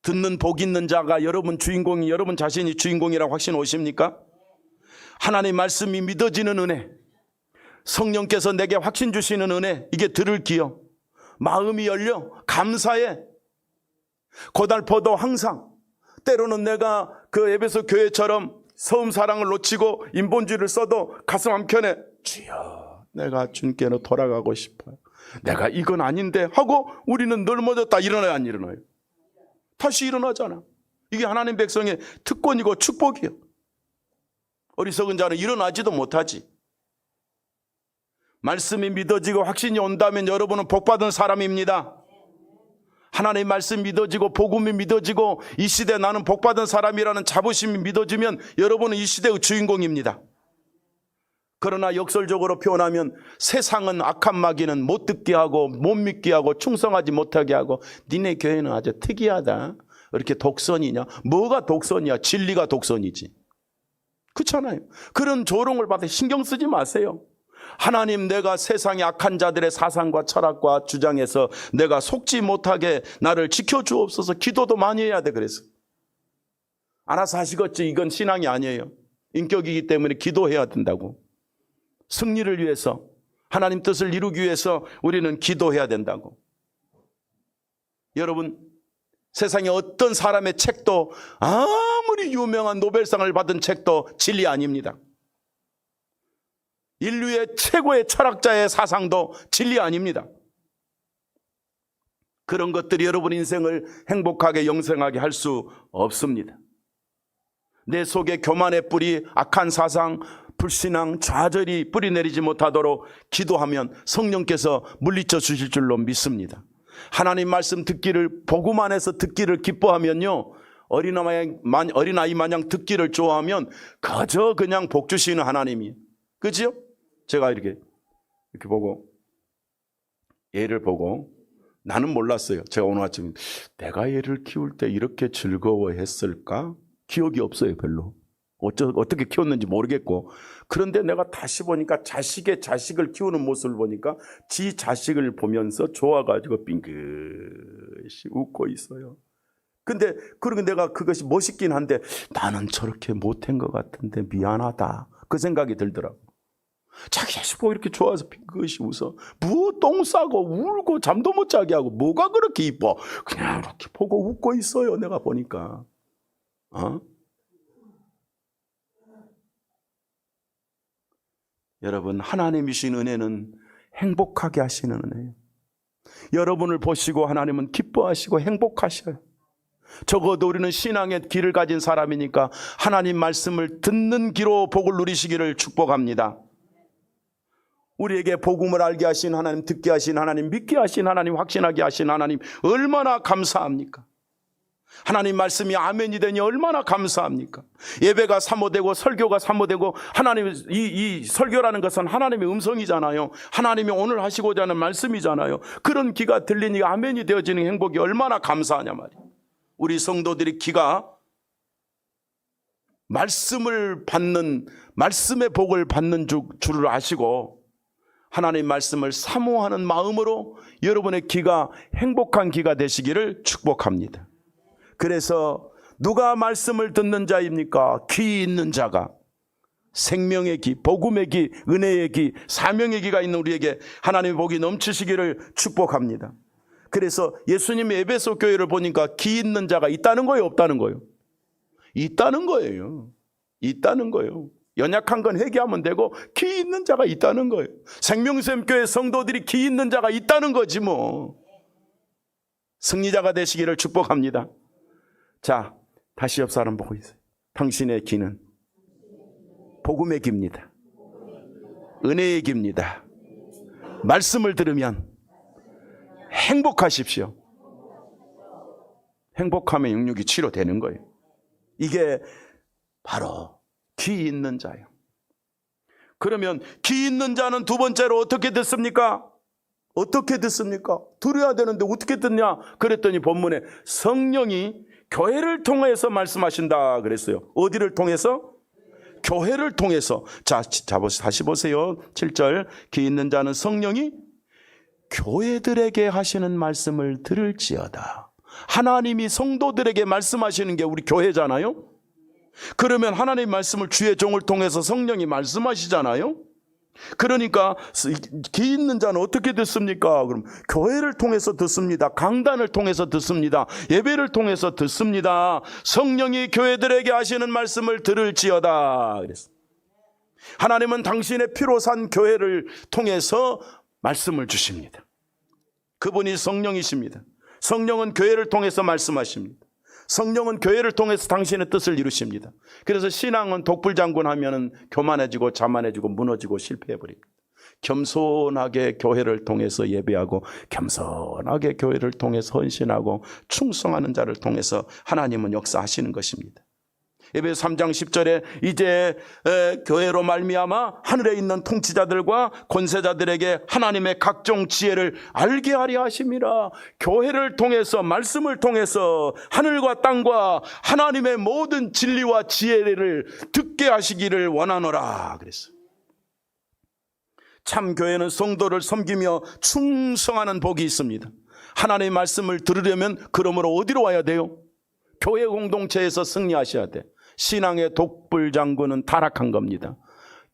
듣는 복 있는 자가 여러분 자신이 주인공이라고 확신 오십니까? 하나님 말씀이 믿어지는 은혜, 성령께서 내게 확신 주시는 은혜, 이게 들을 귀요. 마음이 열려 감사해. 고달퍼도 항상 때로는 내가 그 에베소 교회처럼 서음 사랑을 놓치고 인본주의를 써도 가슴 한켠에 주여 내가 주님께로 돌아가고 싶어요. 내가 이건 아닌데 하고 우리는 넘어졌다 일어나요 안 일어나요? 다시 일어나잖아. 이게 하나님 백성의 특권이고 축복이에요. 어리석은 자는 일어나지도 못하지. 말씀이 믿어지고 확신이 온다면 여러분은 복받은 사람입니다. 하나님의 말씀 믿어지고 복음이 믿어지고 이 시대 나는 복받은 사람이라는 자부심이 믿어지면 여러분은 이 시대의 주인공입니다. 그러나 역설적으로 표현하면 세상은 악한 마귀는 못 듣게 하고 못 믿게 하고 충성하지 못하게 하고 니네 교회는 아주 특이하다. 이렇게 독선이냐? 뭐가 독선이야? 진리가 독선이지. 그렇잖아요. 그런 조롱을 받아 신경 쓰지 마세요. 하나님 내가 세상의 악한 자들의 사상과 철학과 주장에서 내가 속지 못하게 나를 지켜주옵소서. 기도도 많이 해야 돼. 그래서 알아서 하시겠지. 이건 신앙이 아니에요. 인격이기 때문에 기도해야 된다고. 승리를 위해서 하나님 뜻을 이루기 위해서 우리는 기도해야 된다고. 여러분 세상에 어떤 사람의 책도 아무리 유명한 노벨상을 받은 책도 진리 아닙니다. 인류의 최고의 철학자의 사상도 진리 아닙니다. 그런 것들이 여러분 인생을 행복하게 영생하게 할 수 없습니다. 내 속에 교만의 뿌리, 악한 사상, 불신앙, 좌절이 뿌리내리지 못하도록 기도하면 성령께서 물리쳐 주실 줄로 믿습니다. 하나님 말씀 듣기를 복음 안에서 듣기를 기뻐하면요 어린아이 마냥 듣기를 좋아하면 그저 그냥 복 주시는 하나님이. 그죠? 제가 이렇게 보고 얘를 보고 나는 몰랐어요. 제가 오늘 아침에 내가 얘를 키울 때 이렇게 즐거워했을까? 기억이 없어요. 별로. 어떻게 키웠는지 모르겠고. 그런데 내가 다시 보니까 자식의 자식을 키우는 모습을 보니까 지 자식을 보면서 좋아가지고 빙긋이 웃고 있어요. 근데 그러고 내가 그것이 멋있긴 한데 나는 저렇게 못한 것 같은데 미안하다. 그 생각이 들더라고. 자기 자식 보고 이렇게 좋아서 핑긋이 웃어. 뭐 똥 싸고 울고 잠도 못 자게 하고 뭐가 그렇게 이뻐. 그냥 이렇게 보고 웃고 있어요. 내가 보니까. 여러분, 하나님이 주신 은혜는 행복하게 하시는 은혜예요. 여러분을 보시고 하나님은 기뻐하시고 행복하셔요. 적어도 우리는 신앙의 길을 가진 사람이니까 하나님 말씀을 듣는 귀로 복을 누리시기를 축복합니다. 우리에게 복음을 알게 하신 하나님, 듣게 하신 하나님, 믿게 하신 하나님, 확신하게 하신 하나님 얼마나 감사합니까? 하나님 말씀이 아멘이 되니 얼마나 감사합니까? 예배가 사모되고 설교가 사모되고, 하나님 이 설교라는 것은 하나님의 음성이잖아요. 하나님이 오늘 하시고자 하는 말씀이잖아요. 그런 귀가 들리니 아멘이 되어지는 행복이 얼마나 감사하냐 말이에요. 우리 성도들이 귀가 말씀을 받는, 말씀의 복을 받는 줄을 아시고 하나님 말씀을 사모하는 마음으로 여러분의 귀가 행복한 귀가 되시기를 축복합니다. 그래서 누가 말씀을 듣는 자입니까? 귀 있는 자가. 생명의 귀, 복음의 귀, 은혜의 귀, 사명의 귀가 있는 우리에게 하나님의 복이 넘치시기를 축복합니다. 그래서 예수님의 에베소 교회를 보니까 귀 있는 자가 있다는 거예요, 없다는 거예요? 있다는 거예요. 있다는 거예요. 연약한 건 회개하면 되고 귀 있는 자가 있다는 거예요. 생명샘 교회 성도들이 귀 있는 자가 있다는 거지 뭐. 승리자가 되시기를 축복합니다. 자, 다시 옆 사람 보고 있어요. 당신의 귀는 복음의 귀입니다. 은혜의 귀입니다. 말씀을 들으면 행복하십시오. 행복하면 영육이 치료되는 거예요. 이게 바로 귀 있는 자예요. 그러면 귀 있는 자는 두 번째로 어떻게 듣습니까? 어떻게 듣습니까? 들어야 되는데 어떻게 듣냐? 그랬더니 본문에 성령이 교회를 통해서 말씀하신다 그랬어요. 어디를 통해서? 교회를 통해서. 자, 다시 보세요. 7절. 귀 있는 자는 성령이 교회들에게 하시는 말씀을 들을지어다. 하나님이 성도들에게 말씀하시는 게 우리 교회잖아요. 그러면 하나님 말씀을 주의 종을 통해서 성령이 말씀하시잖아요. 그러니까 귀 있는 자는 어떻게 듣습니까? 그럼 교회를 통해서 듣습니다. 강단을 통해서 듣습니다. 예배를 통해서 듣습니다. 성령이 교회들에게 하시는 말씀을 들을지어다 그랬어요. 하나님은 당신의 피로 산 교회를 통해서 말씀을 주십니다. 그분이 성령이십니다. 성령은 교회를 통해서 말씀하십니다. 성령은 교회를 통해서 당신의 뜻을 이루십니다. 그래서 신앙은 독불장군 하면은 교만해지고 자만해지고 무너지고 실패해버립니다. 겸손하게 교회를 통해서 예배하고 겸손하게 교회를 통해서 헌신하고 충성하는 자를 통해서 하나님은 역사하시는 것입니다. 에베소 3장 10절에 이제 교회로 말미암아 하늘에 있는 통치자들과 권세자들에게 하나님의 각종 지혜를 알게 하려 하심이라. 교회를 통해서, 말씀을 통해서 하늘과 땅과 하나님의 모든 진리와 지혜를 듣게 하시기를 원하노라 그랬어요. 참 교회는 성도를 섬기며 충성하는 복이 있습니다. 하나님의 말씀을 들으려면 그러므로 어디로 와야 돼요? 교회 공동체에서 승리하셔야 돼. 신앙의 독불장군은 타락한 겁니다.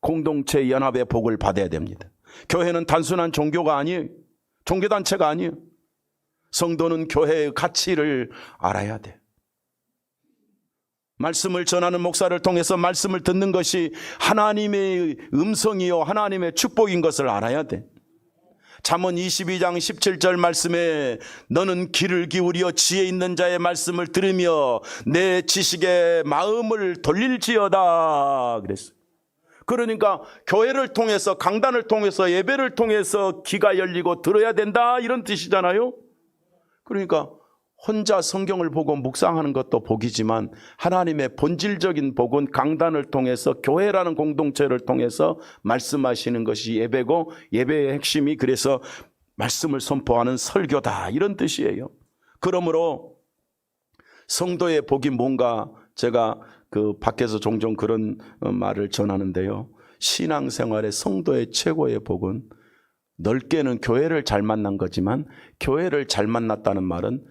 공동체 연합의 복을 받아야 됩니다. 교회는 단순한 종교가 아니에요. 종교단체가 아니에요. 성도는 교회의 가치를 알아야 돼. 말씀을 전하는 목사를 통해서 말씀을 듣는 것이 하나님의 음성이요 하나님의 축복인 것을 알아야 돼. 잠언 22장 17절 말씀에 너는 귀를 기울여 지혜 있는 자의 말씀을 들으며 내 지식의 마음을 돌릴지어다 그랬어요. 그러니까 교회를 통해서, 강단을 통해서, 예배를 통해서 귀가 열리고 들어야 된다 이런 뜻이잖아요. 그러니까 혼자 성경을 보고 묵상하는 것도 복이지만 하나님의 본질적인 복은 강단을 통해서, 교회라는 공동체를 통해서 말씀하시는 것이 예배고, 예배의 핵심이 그래서 말씀을 선포하는 설교다 이런 뜻이에요. 그러므로 성도의 복이 뭔가, 제가 그 밖에서 종종 그런 말을 전하는데요. 신앙생활의 성도의 최고의 복은 넓게는 교회를 잘 만난 거지만, 교회를 잘 만났다는 말은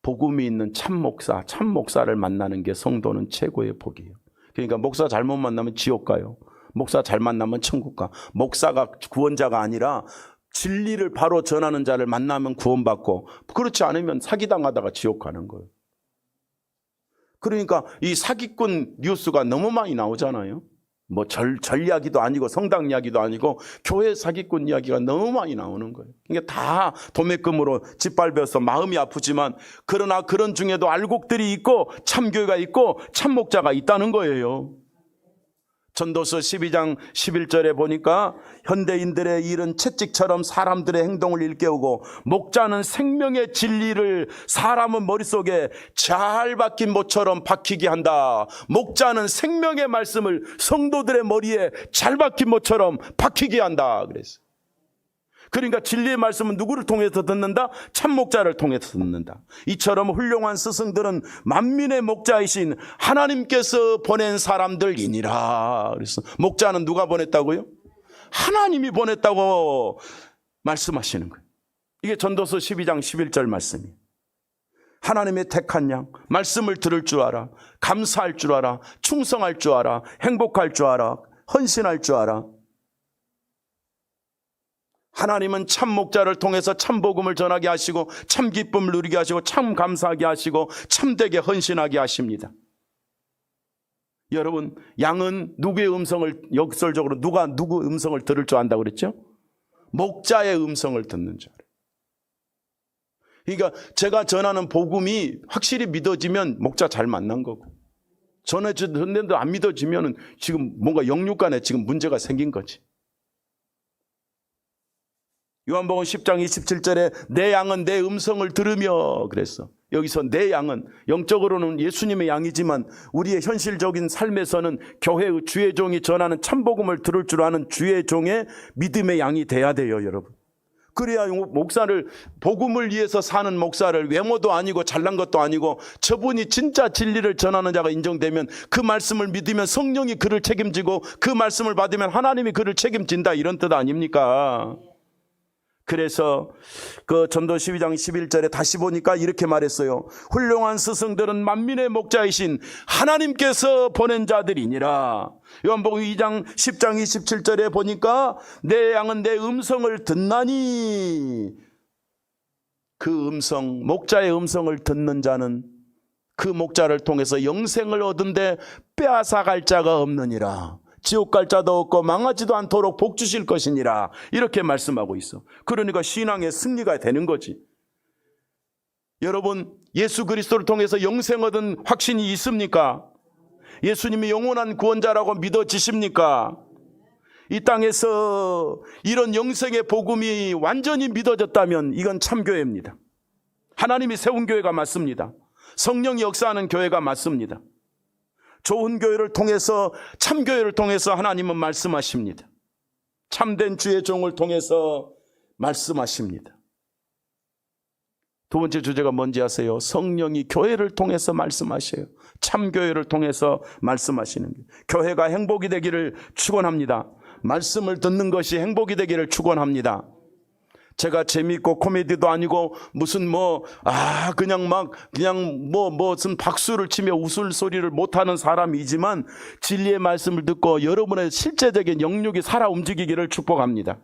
복음이 있는 참 목사를 만나는 게 성도는 최고의 복이에요. 그러니까 목사 잘못 만나면 지옥 가요. 목사 잘 만나면 천국 가. 목사가 구원자가 아니라 진리를 바로 전하는 자를 만나면 구원받고, 그렇지 않으면 사기당하다가 지옥 가는 거예요. 그러니까 이 사기꾼 뉴스가 너무 많이 나오잖아요. 뭐 전이야기도 아니고 성당 이야기도 아니고 교회 사기꾼 이야기가 너무 많이 나오는 거예요. 그러니까 다 도매금으로 짓밟혀서 마음이 아프지만, 그러나 그런 중에도 알곡들이 있고 참교회가 있고 참목자가 있다는 거예요. 전도서 12장 11절에 보니까 현대인들의 일은 채찍처럼 사람들의 행동을 일깨우고, 목자는 생명의 진리를 사람은 머릿속에 잘 박힌 못처럼 박히게 한다. 목자는 생명의 말씀을 성도들의 머리에 잘 박힌 못처럼 박히게 한다 그랬어요. 그러니까 진리의 말씀은 누구를 통해서 듣는다? 참목자를 통해서 듣는다. 이처럼 훌륭한 스승들은 만민의 목자이신 하나님께서 보낸 사람들이니라. 그래서 목자는 누가 보냈다고요? 하나님이 보냈다고 말씀하시는 거예요. 이게 전도서 12장 11절 말씀이에요. 하나님의 택한 양, 말씀을 들을 줄 알아, 감사할 줄 알아, 충성할 줄 알아, 행복할 줄 알아, 헌신할 줄 알아. 하나님은 참 목자를 통해서 참 복음을 전하게 하시고, 참 기쁨을 누리게 하시고, 참 감사하게 하시고, 참되게 헌신하게 하십니다. 여러분, 양은 누구의 음성을, 역설적으로 누구 음성을 들을 줄 안다고 그랬죠? 목자의 음성을 듣는 줄 알아요. 그러니까 제가 전하는 복음이 확실히 믿어지면 목자 잘 만난 거고, 전해줬는데도 안 믿어지면 지금 뭔가 영육간에 지금 문제가 생긴 거지. 요한복음 10장 27절에 내 양은 내 음성을 들으며 그랬어. 여기서 내 양은 영적으로는 예수님의 양이지만 우리의 현실적인 삶에서는 교회의 주의 종이 전하는 참복음을 들을 줄 아는 주의 종의 믿음의 양이 돼야 돼요, 여러분. 그래야 목사를, 복음을 위해서 사는 목사를, 외모도 아니고 잘난 것도 아니고 저분이 진짜 진리를 전하는 자가 인정되면, 그 말씀을 믿으면 성령이 그를 책임지고 그 말씀을 받으면 하나님이 그를 책임진다, 이런 뜻 아닙니까? 그래서 그 전도 12장 11절에 다시 보니까 이렇게 말했어요. 훌륭한 스승들은 만민의 목자이신 하나님께서 보낸 자들이니라. 요한복음 2장 10장 27절에 보니까 내 양은 내 음성을 듣나니, 그 음성, 목자의 음성을 듣는 자는 그 목자를 통해서 영생을 얻은데 빼앗아갈 자가 없느니라. 지옥 갈 자도 없고 망하지도 않도록 복 주실 것이니라, 이렇게 말씀하고 있어. 그러니까 신앙의 승리가 되는 거지. 여러분, 예수 그리스도를 통해서 영생 얻은 확신이 있습니까? 예수님이 영원한 구원자라고 믿어지십니까? 이 땅에서 이런 영생의 복음이 완전히 믿어졌다면 이건 참교회입니다. 하나님이 세운 교회가 맞습니다. 성령이 역사하는 교회가 맞습니다. 좋은 교회를 통해서, 참교회를 통해서 하나님은 말씀하십니다. 참된 주의 종을 통해서 말씀하십니다. 두 번째 주제가 뭔지 아세요? 성령이 교회를 통해서 말씀하셔요. 참교회를 통해서 말씀하시는 거예요. 교회가 행복이 되기를 축원합니다. 말씀을 듣는 것이 행복이 되기를 축원합니다. 제가 재미있고 코미디도 아니고 무슨 무슨 박수를 치며 웃을 소리를 못하는 사람이지만 진리의 말씀을 듣고 여러분의 실제적인 영육이 살아 움직이기를 축복합니다.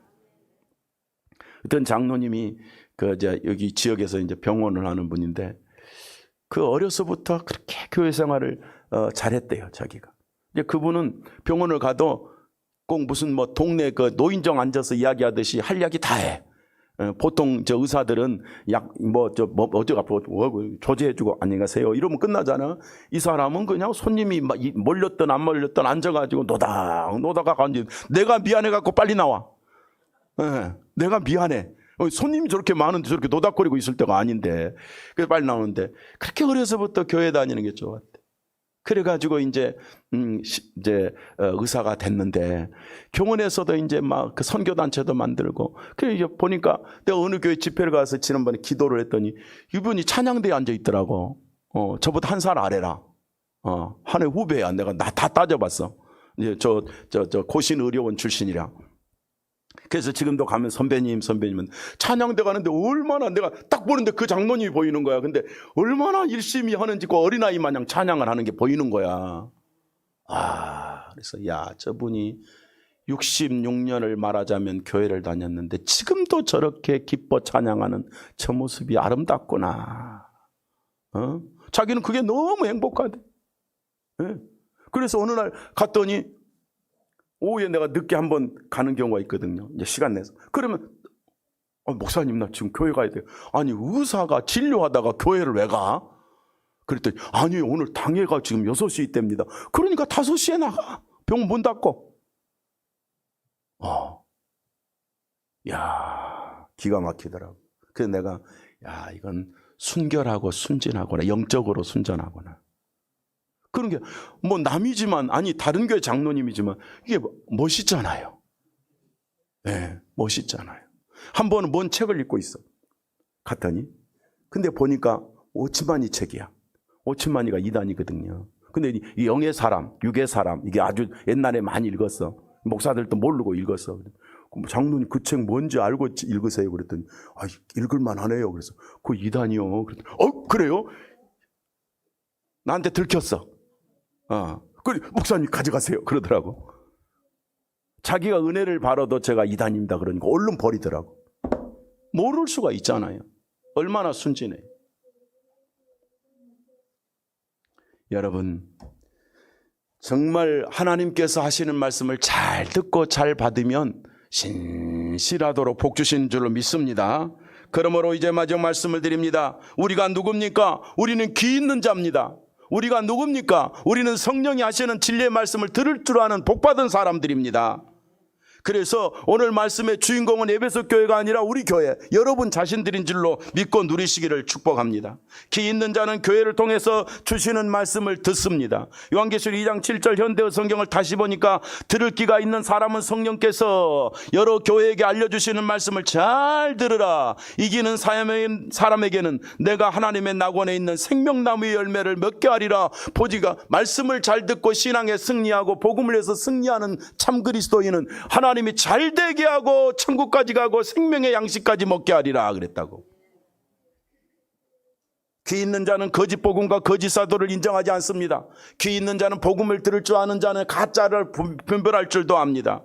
어떤 장로님이 여기 지역에서 이제 병원을 하는 분인데, 그 어려서부터 그렇게 교회 생활을 잘했대요, 자기가. 이제 그분은 병원을 가도 꼭 무슨 동네 그 노인정 앉아서 이야기하듯이 할 이야기 다 해. 보통 저 의사들은 어쩌가 조제해주고 안녕하세요 이러면 끝나잖아. 이 사람은 그냥 손님이 몰렸든 안 몰렸든 앉아가지고 노다가 간지, 내가 미안해갖고 빨리 나와. 내가 미안해. 손님이 저렇게 많은데 저렇게 노닥거리고 있을 때가 아닌데, 그래서 빨리 나오는데, 그렇게 어려서부터 교회 다니는 게 좋았대. 그래가지고 이제 의사가 됐는데, 병원에서도 이제 막 그 선교단체도 만들고, 그래 이제 보니까 내가 어느 교회 집회를 가서 지난번에 기도를 했더니 이분이 찬양대에 앉아 있더라고. 저보다 한 살 아래라. 한 해 후배야. 나 다 따져봤어. 이제 저 고신의료원 출신이라. 그래서 지금도 가면 선배님은 찬양대 가는데 얼마나, 내가 딱 보는데 그 장로님이 보이는 거야. 근데 얼마나 열심히 하는지 그 어린아이 마냥 찬양을 하는 게 보이는 거야. 그래서 야, 저분이 66년을 말하자면 교회를 다녔는데 지금도 저렇게 기뻐 찬양하는 저 모습이 아름답구나. 자기는 그게 너무 행복하대. 그래서 어느 날 갔더니 오후에 내가 늦게 한번 가는 경우가 있거든요. 이제 시간 내서. 그러면 목사님 나 지금 교회 가야 돼요. 아니 의사가 진료하다가 교회를 왜 가? 그랬더니 아니 오늘 당회가 지금 6시 있답니다. 그러니까 5시에 나가. 병원 문 닫고. 야, 기가 막히더라고. 그래서 내가 야, 이건 순결하고 순진하구나. 영적으로 순전하구나. 그런 게 뭐 남이지만, 아니 다른 교회 장로님이지만 이게 멋있잖아요. 네, 멋있잖아요. 한 번은 뭔 책을 읽고 있어. 갔더니 근데 보니까 오치마니 책이야. 오치마니가 이단이거든요. 근데 이 영의 사람, 육의 사람, 이게 아주 옛날에 많이 읽었어. 목사들도 모르고 읽었어. 장로님 그 책 뭔지 알고 읽으세요. 그랬더니 읽을만 하네요. 그래서 그 이단이요. 그랬더니 그래요? 나한테 들켰어. 그래 목사님 가져가세요. 그러더라고. 자기가 은혜를 바라도 제가 이단입니다. 그러니까 얼른 버리더라고. 모를 수가 있잖아요. 얼마나 순진해. 여러분, 정말 하나님께서 하시는 말씀을 잘 듣고 잘 받으면 신실하도록 복 주시는 줄로 믿습니다. 그러므로 이제 마지막 말씀을 드립니다. 우리가 누굽니까? 우리는 귀 있는 자입니다. 우리가 누굽니까? 우리는 성령이 하시는 진리의 말씀을 들을 줄 아는 복받은 사람들입니다. 그래서 오늘 말씀의 주인공은 에베소 교회가 아니라 우리 교회, 여러분 자신들인 줄로 믿고 누리시기를 축복합니다. 귀 있는 자는 교회를 통해서 주시는 말씀을 듣습니다. 요한계시록 2장 7절 현대어 성경을 다시 보니까 들을 귀가 있는 사람은 성령께서 여러 교회에게 알려주시는 말씀을 잘 들으라. 이기는 사람에게는 내가 하나님의 낙원에 있는 생명나무의 열매를 맺게 하리라. 보지가 말씀을 잘 듣고 신앙에 승리하고 복음을 해서 승리하는 참 그리스도인은 하나님이 잘 되게 하고 천국까지 가고 생명의 양식까지 먹게 하리라 그랬다고. 귀 있는 자는 거짓 복음과 거짓 사도를 인정하지 않습니다. 귀 있는 자는 복음을 들을 줄 아는 자는 가짜를 분별할 줄도 압니다.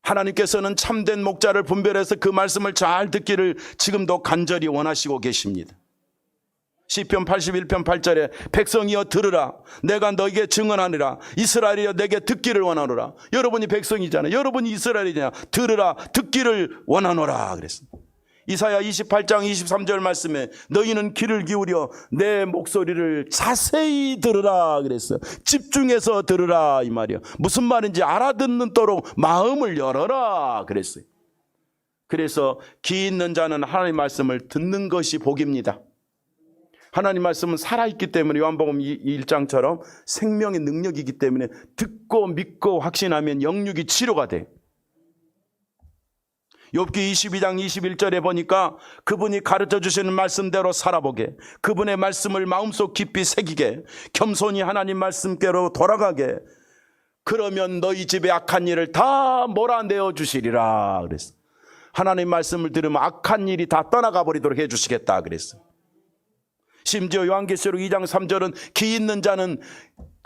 하나님께서는 참된 목자를 분별해서 그 말씀을 잘 듣기를 지금도 간절히 원하시고 계십니다. 시편 81편 8절에 백성이여 들으라. 내가 너에게 증언하느라. 이스라엘이여 내게 듣기를 원하노라. 여러분이 백성이잖아요. 여러분이 이스라엘이냐. 들으라. 듣기를 원하노라 그랬습니다. 이사야 28장 23절 말씀에 너희는 귀를 기울여 내 목소리를 자세히 들으라 그랬어요. 집중해서 들으라 이 말이야. 무슨 말인지 알아듣는도록 마음을 열어라 그랬어요. 그래서 귀 있는 자는 하나님의 말씀을 듣는 것이 복입니다. 하나님 말씀은 살아있기 때문에 요한복음 1장처럼 생명의 능력이기 때문에 듣고 믿고 확신하면 영육이 치료가 돼. 욥기 22장 21절에 보니까 그분이 가르쳐 주시는 말씀대로 살아보게, 그분의 말씀을 마음속 깊이 새기게, 겸손히 하나님 말씀께로 돌아가게, 그러면 너희 집에 악한 일을 다 몰아내어 주시리라 그랬어. 하나님 말씀을 들으면 악한 일이 다 떠나가 버리도록 해 주시겠다 그랬어. 심지어 요한계시록 2장 3절은 귀 있는 자는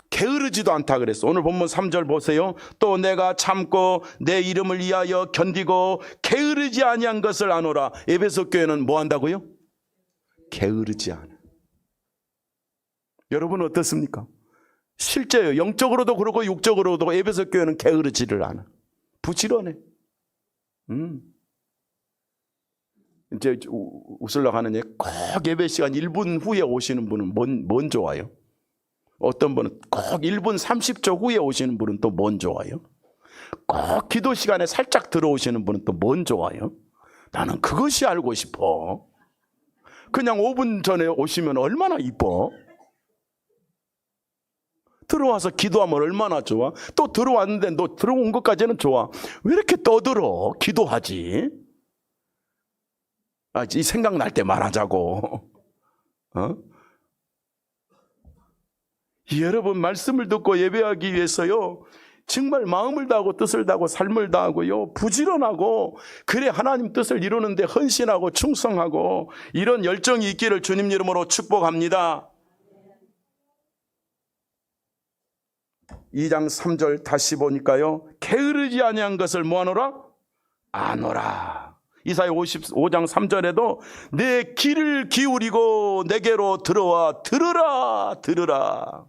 게으르지도 않다 그랬어. 오늘 본문 3절 보세요. 또 내가 참고 내 이름을 위하여 견디고 게으르지 아니한 것을 아노라. 에베소 교회는 뭐 한다고요? 게으르지 않아. 여러분 어떻습니까? 실제요. 영적으로도 그렇고 육적으로도 에베소 교회는 게으르지를 않아. 부지런해. 이제 웃으려고 하는 꼭 예배 시간 1분 후에 오시는 분은 뭔 좋아요? 어떤 분은 꼭 1분 30초 후에 오시는 분은 또 뭔 좋아요? 꼭 기도 시간에 살짝 들어오시는 분은 또 뭔 좋아요? 나는 그것이 알고 싶어. 그냥 5분 전에 오시면 얼마나 이뻐? 들어와서 기도하면 얼마나 좋아? 또 들어왔는데 너 들어온 것까지는 좋아. 왜 이렇게 떠들어? 기도하지? 이 생각날 때 말하자고. 여러분 말씀을 듣고 예배하기 위해서요 정말 마음을 다하고 뜻을 다하고 삶을 다하고요 부지런하고, 그래 하나님 뜻을 이루는데 헌신하고 충성하고 이런 열정이 있기를 주님 이름으로 축복합니다. 2장 3절 다시 보니까요. 게으르지 아니한 것을 뭐하노라? 아노라. 이사야 55장 3절에도 내 귀를 기울이고 내게로 들어와 들으라.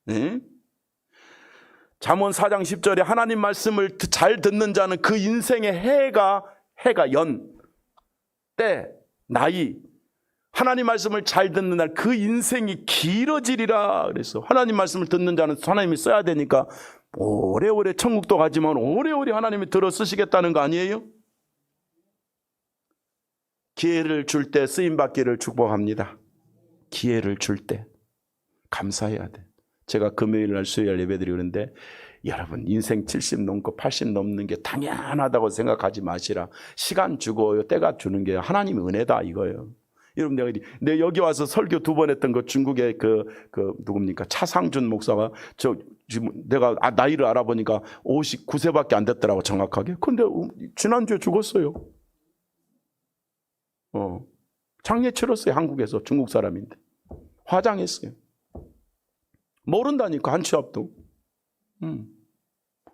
네? 잠언 4장 10절에 하나님 말씀을 잘 듣는 자는 그 인생의 해가 때, 나이, 하나님 말씀을 잘 듣는 날 그 인생이 길어지리라 그랬어. 하나님 말씀을 듣는 자는 하나님이 써야 되니까 오래오래 천국도 가지만 오래오래 하나님이 들어 쓰시겠다는 거 아니에요? 기회를 줄 때 쓰임받기를 축복합니다. 기회를 줄 때 감사해야 돼. 제가 금요일 날 수요일 예배드리는데 여러분 인생 70 넘고 80 넘는 게 당연하다고 생각하지 마시라. 시간 주고 때가 주는 게 하나님의 은혜다 이거예요. 여러분 내가 여기 와서 설교 2번 했던 거 중국의 그 누굽니까 차상준 목사가 지금 내가 나이를 알아보니까 59세밖에 안 됐더라고 정확하게. 근데 지난주에 죽었어요. 장례 치렀어요. 한국에서. 중국 사람인데 화장했어요. 모른다니까 한 치 앞도.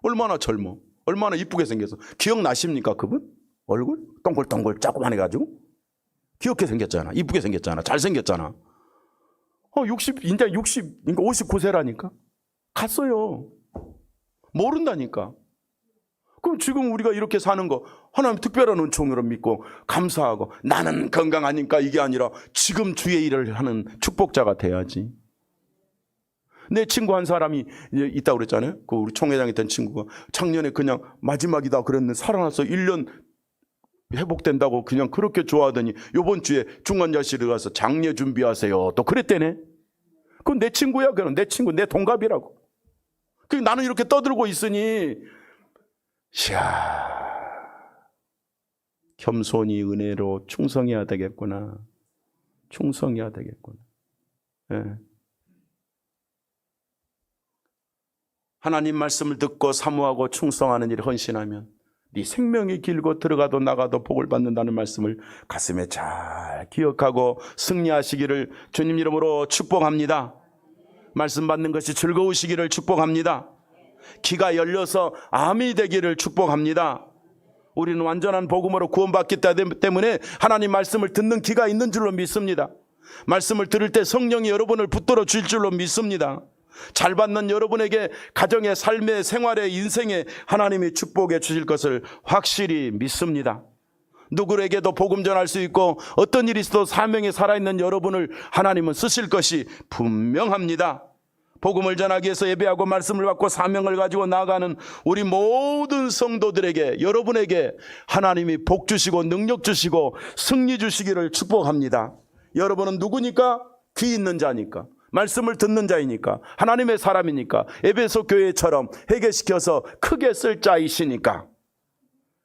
얼마나 젊어, 얼마나 이쁘게 생겨서. 기억나십니까 그분? 얼굴 동글동글 조그만 해가지고 귀엽게 생겼잖아. 이쁘게 생겼잖아. 잘생겼잖아. 60 이제 60 그러니까 59세라니까 갔어요. 모른다니까. 그럼 지금 우리가 이렇게 사는 거 하나님 특별한 은총으로 믿고 감사하고 나는 건강하니까 이게 아니라 지금 주의 일을 하는 축복자가 돼야지. 내 친구 한 사람이 있다고 그랬잖아요. 그 우리 총회장이 된 친구가 작년에 그냥 마지막이다 그랬는데 살아나서 1년 회복된다고 그냥 그렇게 좋아하더니 요번 주에 중환자실에 가서 장례 준비하세요 또 그랬대네. 그건 내 친구야. 그럼 내 친구, 내 동갑이라고. 나는 이렇게 떠들고 있으니 이야, 겸손히 은혜로 충성해야 되겠구나. 충성해야 되겠구나. 네. 하나님 말씀을 듣고 사모하고 충성하는 일에 헌신하면 네 생명이 길고 들어가도 나가도 복을 받는다는 말씀을 가슴에 잘 기억하고 승리하시기를 주님 이름으로 축복합니다. 말씀 받는 것이 즐거우시기를 축복합니다. 귀가 열려서 암이 되기를 축복합니다. 우리는 완전한 복음으로 구원받기 때문에 하나님 말씀을 듣는 귀가 있는 줄로 믿습니다. 말씀을 들을 때 성령이 여러분을 붙들어 줄 줄로 믿습니다. 잘 받는 여러분에게 가정의 삶의 생활의 인생에 하나님이 축복해 주실 것을 확실히 믿습니다. 누구에게도 복음 전할 수 있고 어떤 일이 있어도 사명에 살아있는 여러분을 하나님은 쓰실 것이 분명합니다. 복음을 전하기 위해서 예배하고 말씀을 받고 사명을 가지고 나아가는 우리 모든 성도들에게 여러분에게 하나님이 복 주시고 능력 주시고 승리 주시기를 축복합니다. 여러분은 누구니까? 귀 있는 자니까, 말씀을 듣는 자이니까, 하나님의 사람이니까, 에베소 교회처럼 회개시켜서 크게 쓸 자이시니까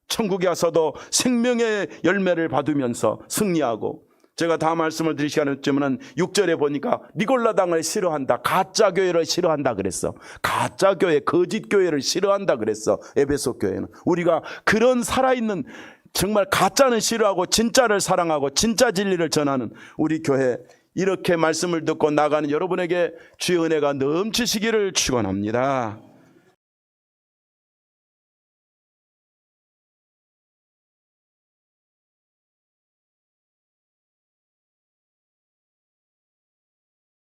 천국에 가서도 생명의 열매를 받으면서 승리하고, 제가 다 말씀을 드릴 시간은 없지만 6절에 보니까 니골라당을 싫어한다, 가짜 교회를 싫어한다 그랬어. 가짜 교회, 거짓 교회를 싫어한다 그랬어. 에베소 교회는 우리가 그런 살아있는, 정말 가짜는 싫어하고 진짜를 사랑하고 진짜 진리를 전하는 우리 교회, 이렇게 말씀을 듣고 나가는 여러분에게 주의 은혜가 넘치시기를 축원합니다.